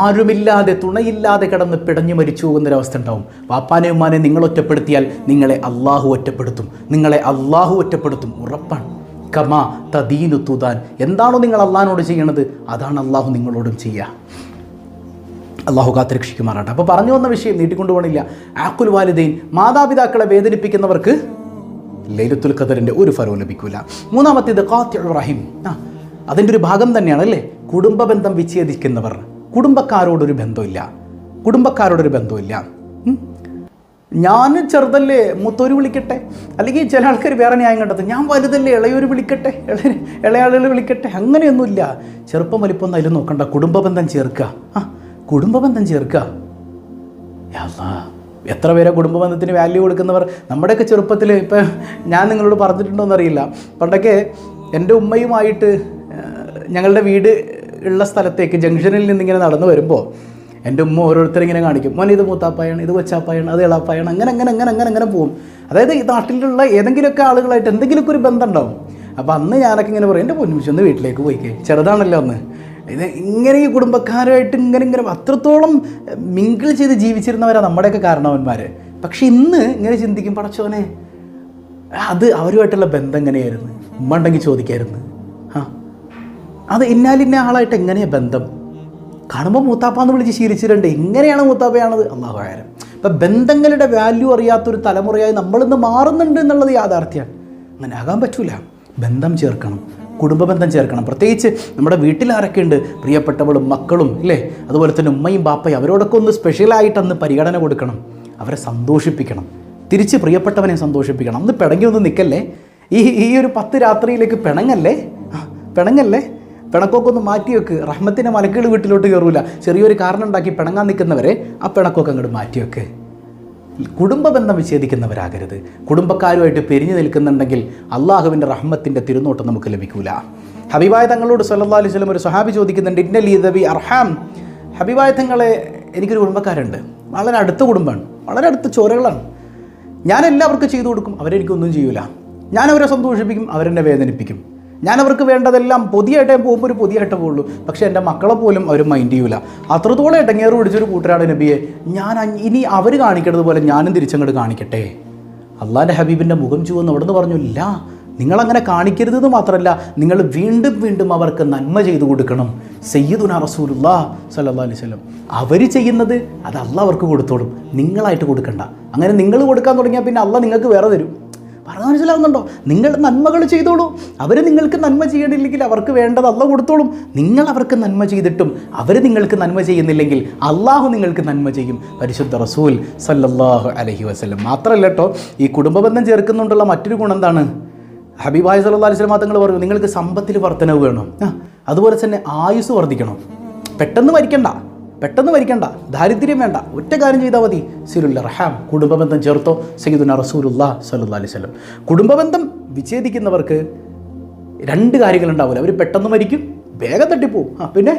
ആരുമില്ലാതെ തുണയില്ലാതെ കിടന്ന് പിടഞ്ഞു മരിച്ചു പോകുന്നൊരവസ്ഥ ഉണ്ടാവും. വാപ്പാനെ ഉമ്മാനെ നിങ്ങൾ ഒറ്റപ്പെടുത്തിയാൽ നിങ്ങളെ അള്ളാഹു ഒറ്റപ്പെടുത്തും. ഉറപ്പാണ്. കമാ തദീനു തുദാൻ. എന്താണോ നിങ്ങൾ അള്ളാഹിനോട് ചെയ്യണത് അതാണ് അള്ളാഹു നിങ്ങളോടും ചെയ്യുക. അള്ളാഹു കാത്തുരക്ഷിക്കുമാറാട്ടെ. അപ്പോൾ പറഞ്ഞു വന്ന വിഷയം നീട്ടിക്കൊണ്ടു പോകണില്ല. ആഖുൽ വാലിദൈൻ, മാതാപിതാക്കളെ വേദനിപ്പിക്കുന്നവർക്ക് ലൈലത്തുൽ ഖദറിൻ്റെ ഒരു ഫലവും ലഭിക്കില്ല. മൂന്നാമത്തേത് ഖാത്തിഉർ റഹിം. അതിൻ്റെ ഒരു ഭാഗം തന്നെയാണ് അല്ലേ, കുടുംബ ബന്ധം വിച്ഛേദിക്കുന്നവർ. കുടുംബക്കാരോടൊരു ബന്ധമില്ല. ഞാൻ ചെറുതല്ലേ മൂത്തോര് വിളിക്കട്ടെ, അല്ലെങ്കിൽ ചില ആൾക്കാർ വേറെ ന്യായം കണ്ടെത്തും, ഞാൻ വലുതല്ലേ ഇളയൊരു വിളിക്കട്ടെ, ഇളയാളുകൾ വിളിക്കട്ടെ. അങ്ങനെയൊന്നുമില്ല. ചെറുപ്പം വലിപ്പമൊന്നും അതിൽ നോക്കണ്ട. കുടുംബബന്ധം ചേർക്കുക. എത്ര പേരെ കുടുംബബന്ധത്തിന് വാല്യൂ കൊടുക്കുന്നവർ. നമ്മുടെയൊക്കെ ചെറുപ്പത്തിൽ, ഇപ്പം ഞാൻ നിങ്ങളോട് പറഞ്ഞിട്ടുണ്ടോയെന്നറിയില്ല, പണ്ടൊക്കെ എൻ്റെ ഉമ്മയുമായിട്ട് ഞങ്ങളുടെ വീട് ഉള്ള സ്ഥലത്തേക്ക് ജംഗ്ഷനിൽ നിന്നിങ്ങനെ നടന്നു വരുമ്പോൾ എൻ്റെ ഉമ്മ ഓരോരുത്തരിങ്ങനെ കാണിക്കും, മോനെ ഇത് മൂത്താപ്പായാണ്, ഇത് കൊച്ചാപ്പായാണ്, അത് എളാപ്പായാണ്, അങ്ങനെ പോകും. അതായത് ഈ നാട്ടിലുള്ള ഏതെങ്കിലുമൊക്കെ ആളുകളായിട്ട് എന്തെങ്കിലുമൊക്കെ ഒരു ബന്ധം ഉണ്ടാവും. അപ്പോൾ അന്ന് ഞാനൊക്കെ ഇങ്ങനെ പറയും, എൻ്റെ പൊന്നുമിച്ച് ഒന്ന് വീട്ടിലേക്ക് പോയിക്കേ, ചെറുതാണല്ലോ അന്ന്. ഇത് ഇങ്ങനെ ഈ കുടുംബക്കാരുമായിട്ട് ഇങ്ങനെ അത്രത്തോളം മിങ്കിൾ ചെയ്ത് ജീവിച്ചിരുന്നവരാണ് നമ്മുടെയൊക്കെ കാരണവന്മാർ. പക്ഷെ ഇന്ന് ഇങ്ങനെ ചിന്തിക്കും, പടച്ചോനെ അത് അവരുമായിട്ടുള്ള ബന്ധം എങ്ങനെയായിരുന്നു? ഉമ്മ ഉണ്ടെങ്കിൽ ചോദിക്കായിരുന്നു, അത് ഇന്നാലിന്ന ആളായിട്ട് എങ്ങനെയാണ് ബന്ധം? കാണുമ്പോൾ മൂത്താപ്പാന്ന് വിളിച്ച് ശീലിച്ചിട്ടുണ്ട്. എങ്ങനെയാണ് മൂത്താപ്പയാണത്? അള്ളാഹു ആയാലും. അപ്പം ബന്ധങ്ങളുടെ വാല്യൂ അറിയാത്തൊരു തലമുറയായി നമ്മളിന്ന് മാറുന്നുണ്ട് എന്നുള്ളത് യാഥാർത്ഥ്യമാണ്. അങ്ങനെ ആകാൻ പറ്റൂല. ബന്ധം ചേർക്കണം, കുടുംബബന്ധം ചേർക്കണം. പ്രത്യേകിച്ച് നമ്മുടെ വീട്ടിൽ ആരൊക്കെ ഉണ്ട്, പ്രിയപ്പെട്ടവളും മക്കളും ഇല്ലേ, അതുപോലെ തന്നെ ഉമ്മയും ബാപ്പയും, അവരോടൊക്കെ ഒന്ന് സ്പെഷ്യലായിട്ടന്ന് പരിഗണന കൊടുക്കണം, അവരെ സന്തോഷിപ്പിക്കണം, തിരിച്ച് പ്രിയപ്പെട്ടവനെ സന്തോഷിപ്പിക്കണം. അന്ന് പിണങ്ങിയൊന്നും നിൽക്കല്ലേ. ഈ ഒരു 10 രാത്രിയിലേക്ക് പിണങ്ങല്ലേ. പിണക്കൊക്കെ ഒന്ന് മാറ്റി വെക്ക്. റഹ്മത്തിൻ്റെ മലക്കുകൾ വീട്ടിലോട്ട് കയറൂല. ചെറിയൊരു കാരണം ഉണ്ടാക്കി പിണങ്ങാൻ നിൽക്കുന്നവരെ ആ പിണക്കൊക്കെ അങ്ങോട്ട് മാറ്റി വെക്ക്. കുടുംബബന്ധം വിച്ഛേദിക്കുന്നവരാകരുത്. കുടുംബക്കാരുമായിട്ട് പിരിഞ്ഞു നിൽക്കുന്നുണ്ടെങ്കിൽ അള്ളാഹുവിൻ്റെ റഹ്മത്തിൻ്റെ തിരുനോട്ടം നമുക്ക് ലഭിക്കൂല. ഹബീബായ തങ്ങളോട് സല്ലല്ലാഹു അലൈഹി വസല്ലം ഒരു സ്വഹാബി ചോദിക്കുന്നുണ്ട്, ഇന്നലി ദബി അർഹാം, ഹബീബായ തങ്ങളെ എനിക്കൊരു കുടുംബക്കാരുണ്ട്, വളരെ അടുത്ത കുടുംബമാണ്, വളരെ അടുത്ത ചോരകളാണ്. ഞാൻ എല്ലാവർക്കും ചെയ്തു കൊടുക്കും, അവരെനിക്കൊന്നും ചെയ്യൂല. ഞാൻ അവരെ സന്തോഷിപ്പിക്കും, അവരെന്നെ വേദനിപ്പിക്കും. ഞാൻ അവർക്ക് വേണ്ടതെല്ലാം പൊതിയായിട്ടേ പോകുമ്പോൾ ഒരു പൊതിയായിട്ടേ പോകുള്ളൂ. പക്ഷേ എൻ്റെ മക്കളെ പോലും അവർ മൈൻഡ് ചെയ്യൂല. അത്രത്തോളം ഇടങ്ങേറ് പിടിച്ചൊരു കൂട്ടരാണ് നബിയെ. ഇനി അവർ കാണിക്കുന്നത് പോലെ ഞാനും തിരിച്ചങ്ങോട്ട് കാണിക്കട്ടെ. അള്ളാൻ്റെ ഹബീബിൻ്റെ മുഖം ചുവന്ന് അവിടെ നിന്ന് പറഞ്ഞു, ഇല്ല, നിങ്ങളങ്ങനെ കാണിക്കരുതെന്ന് മാത്രമല്ല, നിങ്ങൾ വീണ്ടും അവർക്ക് നന്മ ചെയ്തു കൊടുക്കണം. സയ്യിദുനാ റസൂലുള്ളാഹി സ്വല്ലല്ലാഹു അലൈഹി വസല്ലം അവർ ചെയ്യുന്നത് അത് അള്ളാഹ് അവർക്ക് കൊടുത്തോളും, നിങ്ങളായിട്ട് കൊടുക്കണ്ട. അങ്ങനെ നിങ്ങൾ കൊടുക്കാൻ തുടങ്ങിയാൽ പിന്നെ അള്ളാഹ് നിങ്ങൾക്ക് വേറെ തരും. പറഞ്ഞാൽ മനസ്സിലാവുന്നുണ്ടോ? നിങ്ങൾ നന്മകൾ ചെയ്തോളൂ. അവർ നിങ്ങൾക്ക് നന്മ ചെയ്യണില്ലെങ്കിൽ അവർക്ക് വേണ്ടത് അള്ളാഹ് കൊടുത്തോളും. നിങ്ങൾ അവർക്ക് നന്മ ചെയ്തിട്ടും അവർ നിങ്ങൾക്ക് നന്മ ചെയ്യുന്നില്ലെങ്കിൽ അള്ളാഹു നിങ്ങൾക്ക് നന്മ ചെയ്യും. പരിശുദ്ധ റസൂൽ സല്ലല്ലാഹു അലൈഹി വസല്ലം. മാത്രമല്ല കേട്ടോ, ഈ കുടുംബബന്ധം ചേർക്കുന്നുണ്ടുള്ള മറ്റൊരു ഗുണം എന്താണ്? ഹബീബായ സല്ലല്ലാഹു അലൈഹി വസല്ലം തങ്ങൾ പറഞ്ഞു, നിങ്ങൾക്ക് സമ്പത്തിൽ വർധനവ് വേണം, അതുപോലെ തന്നെ ആയുസ് വർദ്ധിക്കണം. പെട്ടെന്ന് മരിക്കണ്ട, ദാരിദ്ര്യം വേണ്ട, ഒറ്റ കാര്യം ചെയ്താൽ മതി, സിലുൽ റഹാം, കുടുംബബന്ധം ചേർത്തോ. സയ്യിദുനാ റസൂലുള്ളാഹി സ്വല്ലല്ലാഹു അലൈഹി വസല്ലം. കുടുംബബന്ധം വിച്ഛേദിക്കുന്നവർക്ക് 2 കാര്യങ്ങളുണ്ടാവില്ല. അവർ പെട്ടെന്ന് മരിക്കും, വേഗം തട്ടിപ്പോവും, പിന്നെ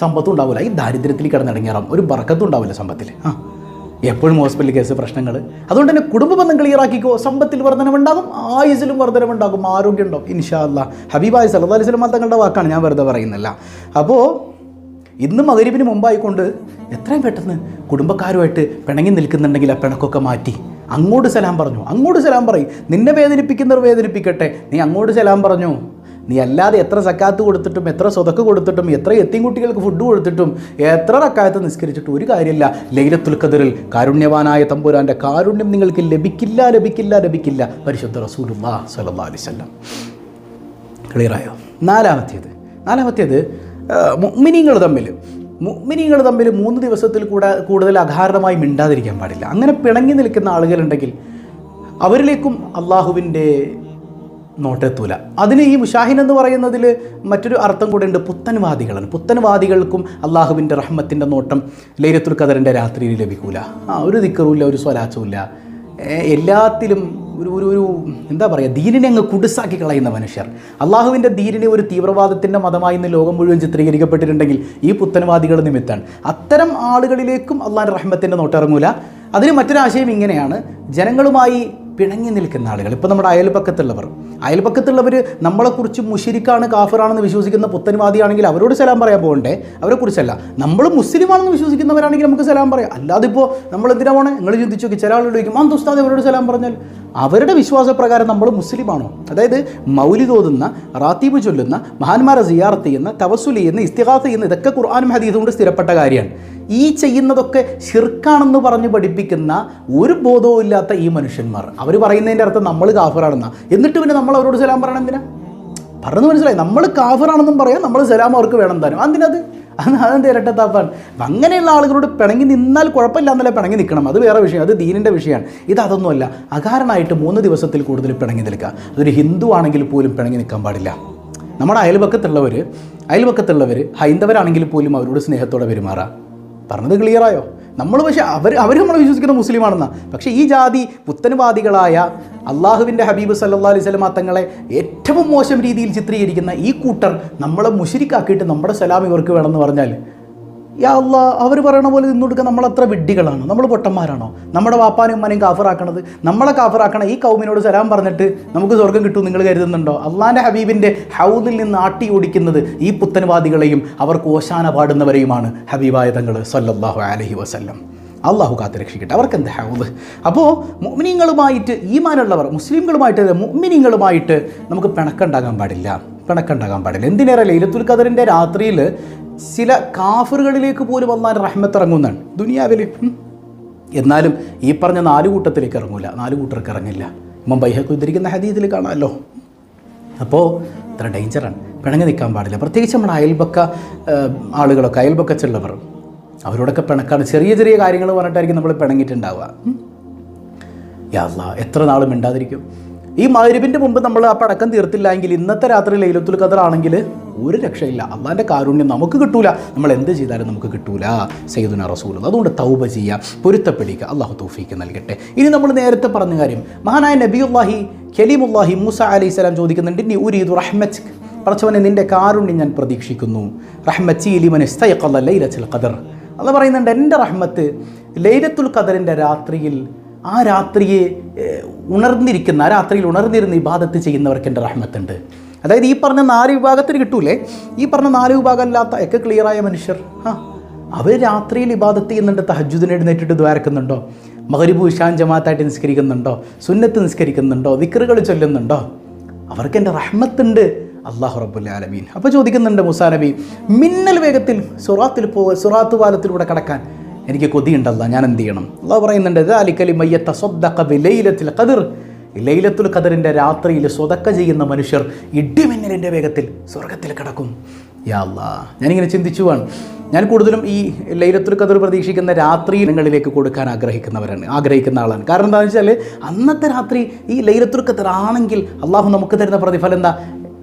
സമ്പത്തും ഉണ്ടാവില്ല. ഈ ദാരിദ്ര്യത്തിൽ കിടന്നിടങ്ങിയാറാം, ഒരു ബർക്കത്തും ഉണ്ടാവില്ല സമ്പത്തിൽ. എപ്പോഴും ഹോസ്പിറ്റൽ കേസ്, പ്രശ്നങ്ങൾ. അതുകൊണ്ട് തന്നെ കുടുംബബന്ധം ക്ലിയറാക്കിക്കോ. സമ്പത്തിൽ വർധനവുണ്ടാകും, ആയുസിലും വർധനവുണ്ടാകും, ആരോഗ്യം ഉണ്ടാകും ഇൻഷാ അല്ലാഹ്. ഹബീബായ സല്ലല്ലാഹു അലൈഹി വസല്ലം തങ്ങളുടെ വാക്കാണ്, ഞാൻ വെറുതെ പറയുന്നില്ല. അപ്പോൾ ഇന്ന് മഗ്‌രിബിന് മുമ്പായിക്കൊണ്ട് എത്രയും പെട്ടെന്ന് കുടുംബക്കാരുമായിട്ട് പിണങ്ങി നിൽക്കുന്നുണ്ടെങ്കിൽ ആ പിണക്കൊക്കെ മാറ്റി അങ്ങോട്ട് സലാം പറഞ്ഞു. അങ്ങോട്ട് സലാം പറയും. നിന്നെ വേദനിപ്പിക്കുന്നവർ വേദനിപ്പിക്കട്ടെ, നീ അങ്ങോട്ട് സലാം പറഞ്ഞു. നീ അല്ലാതെ എത്ര സക്കാത്ത് കൊടുത്തിട്ടും എത്ര സ്വതക്ക് കൊടുത്തിട്ടും എത്ര യത്തീം കുട്ടികൾക്ക് ഫുഡ് കൊടുത്തിട്ടും എത്ര റക്കായത്ത് നിസ്കരിച്ചിട്ടും ഒരു കാര്യമില്ല. ലൈലത്തുൽ ഖദറിൽ കാരുണ്യവാനായ തമ്പുരാൻ്റെ കാരുണ്യം നിങ്ങൾക്ക് ലഭിക്കില്ല ലഭിക്കില്ല ലഭിക്കില്ല. പരിശുദ്ധ റസൂലുള്ളാഹി സ്വല്ലല്ലാഹു അലൈഹി വസല്ലം. ക്ലിയറായോ? നാലാമത്തേത് മുഅ്മിനീങ്ങൾ തമ്മിൽ 3 ദിവസത്തിൽ കൂടുതൽ അകാരണമായി മിണ്ടാതിരിക്കാൻ പാടില്ല. അങ്ങനെ പിണങ്ങി നിൽക്കുന്ന ആളുകളുണ്ടെങ്കിൽ അവരിലേക്കും അള്ളാഹുവിൻ്റെ നോട്ടെത്തൂല. അതിന് ഈ മുഷാഹിൻ എന്ന് പറയുന്നതിൽ മറ്റൊരു അർത്ഥം കൂടെ ഉണ്ട്. പുത്തൻവാദികൾക്കും അള്ളാഹുവിൻ്റെ റഹ്മത്തിൻ്റെ നോട്ടം ലൈലത്തുൽ ഖദറിൻ്റെ രാത്രിയിൽ ലഭിക്കൂല. ഒരു ദിക്റുമില്ല, ഒരു സ്വലാത്തുമില്ല, എല്ലാത്തിലും ഒരു എന്താ പറയുക, ദീനിനെ അങ്ങ് കുടുസാക്കി കളയുന്ന മനുഷ്യർ. അള്ളാഹുവിൻ്റെ ദീനിനെ ഒരു തീവ്രവാദത്തിൻ്റെ മതമായി ഇന്ന് ലോകം മുഴുവൻ ചിത്രീകരിക്കപ്പെട്ടിട്ടുണ്ടെങ്കിൽ ഈ പുത്തൻവാദികൾ നിമിത്താണ്. അത്തരം ആളുകളിലേക്കും അള്ളാഹിൻ്റെ റഹ്മത്തിൻ്റെ നോട്ടിറങ്ങൂല. അതിന് മറ്റൊരാശയം ഇങ്ങനെയാണ്: ജനങ്ങളുമായി പിണങ്ങി നിൽക്കുന്ന ആളുകൾ. ഇപ്പോൾ നമ്മുടെ അയൽപക്കത്തുള്ളവർ നമ്മളെക്കുറിച്ച് മുശ്രിക്കാണ്, കാഫിറാണെന്ന് വിശ്വസിക്കുന്ന പുത്തൻവാദിയാണെങ്കിൽ അവരോട് സലാം പറയാൻ പോകണ്ടേ? അവരെക്കുറിച്ചല്ല. നമ്മൾ മുസ്ലിമാണെന്ന് വിശ്വസിക്കുന്നവരാണെങ്കിൽ നമുക്ക് സലാം പറയാം. അല്ലാതെ ഇപ്പോൾ നമ്മൾ എന്തിനാ പോണേ? നിങ്ങൾ ചിന്തിച്ചു നോക്കി. ചില ആളുകൾ ചോദിക്കും, ഉസ്താദ് അവരോട് സലാം പറഞ്ഞാൽ അവരുടെ വിശ്വാസപ്രകാരം നമ്മൾ മുസ്ലിമാണോ? അതായത് മൗലിദ് ഓതുന്ന, റാത്തീബ് ചൊല്ലുന്ന, മഹാന്മാരെ സിയാറത്ത് ചെയ്യുന്ന, തവസ്സുൽ ചെയ്യുന്ന, ഇസ്തിഗാസ ചെയ്യുന്ന, ഇതൊക്കെ ഖുർആനും ഹദീസും കൊണ്ട് സ്ഥിരപ്പെട്ട കാര്യമാണ്. ഈ ചെയ്യുന്നതൊക്കെ ശിർക്കാണെന്ന് പറഞ്ഞ് പഠിപ്പിക്കുന്ന ഒരു ബോധവും ഇല്ലാത്ത ഈ മനുഷ്യന്മാർ അവർ പറയുന്നതിൻ്റെ അർത്ഥം നമ്മൾ കാഫിറാണെന്നാണ്. എന്നിട്ട് പിന്നെ നമ്മൾ അവരോട് സലാം പറയണം എന്തിനാ? പറഞ്ഞു മനസ്സിലായി. നമ്മൾ കാഫിറാണെന്നും പറയാം, നമ്മൾ സലാം അവർക്ക് വേണം താനും. അതെന്ത് ഇരട്ടത്താപ്പാണ്? അങ്ങനെയുള്ള ആളുകളോട് പിണങ്ങി നിന്നാൽ കുഴപ്പമില്ല എന്നല്ല, പിണങ്ങി നിൽക്കണം, അത് വേറെ വിഷയം, അത് ദീനിൻ്റെ വിഷയമാണ്. ഇതൊന്നുമല്ല. അകാരണമായിട്ട് 3 ദിവസത്തിൽ കൂടുതൽ പിണങ്ങി നിൽക്കുക. അതൊരു ഹിന്ദു ആണെങ്കിൽ പോലും പിണങ്ങി നിൽക്കാൻ പാടില്ല. നമ്മുടെ അയൽപക്കത്തുള്ളവർ ഹൈന്ദവരാണെങ്കിൽ പോലും അവരോട് സ്നേഹത്തോടെ പെരുമാറാം. പറഞ്ഞത് ക്ലിയറായോ? പക്ഷേ അവർ നമ്മൾ വിശ്വസിക്കുന്ന മുസ്ലിമാണെന്നാണ്. പക്ഷേ ഈ ജാതി പുത്തൻവാദികളായ അള്ളാഹുവിൻ്റെ ഹബീബ് സല്ലല്ലാഹു അലൈഹി വസല്ലം തങ്ങളെ ഏറ്റവും മോശം രീതിയിൽ ചിത്രീകരിക്കുന്ന ഈ കൂട്ടർ നമ്മളെ മുശ്രിക്കാക്കിയിട്ട് നമ്മുടെ സലാം ഇവർക്ക് വേണമെന്ന് പറഞ്ഞാൽ, യാ അല്ലാഹ്, അവർ പറയണ പോലെ നിന്ന് കൊടുക്കുക. നമ്മളത്ര വിഡ്ഢികളാണോ? നമ്മൾ പൊട്ടന്മാരാണോ? നമ്മുടെ വാപ്പാനും ഉമ്മാനെയും കാഫിറാക്കണത്? നമ്മളെ കാഫിറാക്കണ ഈ കൗമിനോട് സലാം പറഞ്ഞിട്ട് നമുക്ക് സ്വർഗ്ഗം കിട്ടും നിങ്ങൾ കരുതുന്നുണ്ടോ? അള്ളാഹിൻ്റെ ഹബീബിൻ്റെ ഹൗദിൽ നിന്ന് ആട്ടി ഓടിക്കുന്നത് ഈ പുത്തൻവാദികളെയും അവർക്ക് ഓശാന പാടുന്നവരെയുമാണ് ഹബീബായ തങ്ങൾ സല്ലല്ലാഹു അലൈഹി വസല്ലം. അള്ളാഹു കാത്ത് രക്ഷിക്കട്ടെ. അവർക്ക് എന്ത് ഹൗദ്? അപ്പോൾ മുഅ്മിനീങ്ങളുമായിട്ട്, ഈമാനുള്ളവർ മുഅ്മിനീങ്ങളുമായിട്ട് നമുക്ക് പിണക്കുണ്ടാകാൻ പാടില്ല. എന്തിനേറെ ലൈലത്തുൽ ഖദറിൻ്റെ രാത്രിയിൽ ചില കാഫിറുകളിലേക്ക് പോലും അല്ലാഹുവിൻ്റെ റഹ്മത്ത് ഇറങ്ങുന്നതാണ് ദുനിയാവിൽ. എന്നാലും ഈ പറഞ്ഞ 4 കൂട്ടത്തിലേക്ക് ഇറങ്ങൂല, 4 കൂട്ടർക്ക് ഇറങ്ങില്ല. ഇമാം ബൈഹഖി ഉദ്ധരിക്കുന്ന ഹദീസിൽ കാണാമല്ലോ. അപ്പോൾ ഇത്ര ഡേഞ്ചറാണ്, പിണങ്ങി നിൽക്കാൻ പാടില്ല. പ്രത്യേകിച്ച് നമ്മുടെ ആളുകളൊക്കെ അയൽപക്കച്ചുള്ളവർ, അവരോടൊക്കെ പിണക്കാണ്. ചെറിയ കാര്യങ്ങൾ പറഞ്ഞിട്ടായിരിക്കും നമ്മൾ പിണങ്ങിയിട്ടുണ്ടാവുക. യാ അല്ലാഹ്, എത്ര നാൾ മിണ്ടാതിരിക്കും? ഈ മഗ്‌രിബിൻ്റെ മുമ്പ് നമ്മൾ ആ പടക്കം തീർത്തില്ല എങ്കിൽ ഇന്നത്തെ രാത്രി ലൈലത്തുൽ ഖദർ ആണെങ്കിൽ ഒരു രക്ഷയില്ല. അള്ളാഹിൻ്റെ കാരുണ്യം നമുക്ക് കിട്ടൂല. നമ്മൾ എന്ത് ചെയ്താലും നമുക്ക് കിട്ടൂല. സയ്യിദുനാ റസൂലുള്ളാഹി. അതുകൊണ്ട് തൗബ ചെയ്യുക, പൊരുത്തപ്പെടുക. അള്ളാഹു തൗഫീഖ് നൽകട്ടെ. ഇനി നമ്മൾ നേരത്തെ പറഞ്ഞ കാര്യം, മഹാനായ നബിയുല്ലാഹി കലീമുല്ലാഹി മൂസ അലൈഹിസ്സലാം ചോദിക്കുന്നുണ്ട്, ഇന്നി ഉരീദു റഹ്മതക്, പടച്ചവനെ നിൻ്റെ കാരുണ്യം ഞാൻ പ്രതീക്ഷിക്കുന്നു. റഹ്മതി ലിമൻ ഇസ്തയഖള ലൈലത്തുൽ ഖദർ. അള്ളാഹ് പറയുന്നുണ്ട്, എൻ്റെ റഹ്മത്ത് ലൈലത്തുൽ ഖദറിൻ്റെ രാത്രിയിൽ, ആ രാത്രിയിൽ ഉണർന്നിരുന്ന് ഇബാദത്ത് ചെയ്യുന്നവർക്ക് എൻ്റെ റഹ്മത്തുണ്ട്. അതായത് ഈ പറഞ്ഞ 4 വിഭാഗത്തിന് കിട്ടൂലേ? ഈ പറഞ്ഞ 4 വിഭാഗം അല്ലാത്ത ഒക്കെ ക്ലിയറായ മനുഷ്യർ, അവർ രാത്രിയിൽ ഇബാദത്ത് ചെയ്യുന്നുണ്ട്. തഹജ്ജുദിന് എഴുന്നേറ്റിട്ട് ദ്വാരക്കുന്നുണ്ടോ? മഗ്‌രിബ് ഇശാ ജമാഅത്തായിട്ട് നിസ്കരിക്കുന്നുണ്ടോ? സുന്നത്ത് നിസ്കരിക്കുന്നുണ്ടോ? ദിക്റുകൾ ചൊല്ലുന്നുണ്ടോ? അവർക്ക് എൻ്റെ റഹ്മത്തുണ്ട്. അല്ലാഹു റബ്ബുൽ ആലമീൻ. അപ്പോൾ ചോദിക്കുന്നുണ്ട് മൂസാ നബി, മിന്നൽ വേഗത്തിൽ സുറാത്ത് പാലത്തിലൂടെ കടക്കാൻ എനിക്ക് കൊതിയുണ്ടല്ല, ഞാൻ എന്ത് ചെയ്യണം? അല്ലാഹു പറയുന്നുണ്ട്, ദാലിക ലിമൻ യതസദ്ദഖ ബിലൈലത്തിൽ ഖദർ. ലൈലത്തുൽ ഖദറിൻ്റെ രാത്രിയിൽ സ്വതക്ക ചെയ്യുന്ന മനുഷ്യർ ഇടിമിന്നലിൻ്റെ വേഗത്തിൽ സ്വർഗത്തിൽ കിടക്കും. യാ അല്ലാഹ്, ഞാനിങ്ങനെ ചിന്തിച്ചു പോവാണ്. ഞാൻ കൂടുതലും ഈ ലൈലത്തുൽ ഖദർ പ്രതീക്ഷിക്കുന്ന രാത്രികളിലേക്ക് കൊടുക്കാൻ ആഗ്രഹിക്കുന്ന ആളാണ്. കാരണം എന്താണെന്ന് വെച്ചാൽ അന്നത്തെ രാത്രി ഈ ലൈലത്തുൽ ഖദർ ആണെങ്കിൽ അള്ളാഹു നമുക്ക് തരുന്ന പ്രതിഫലം എന്താ?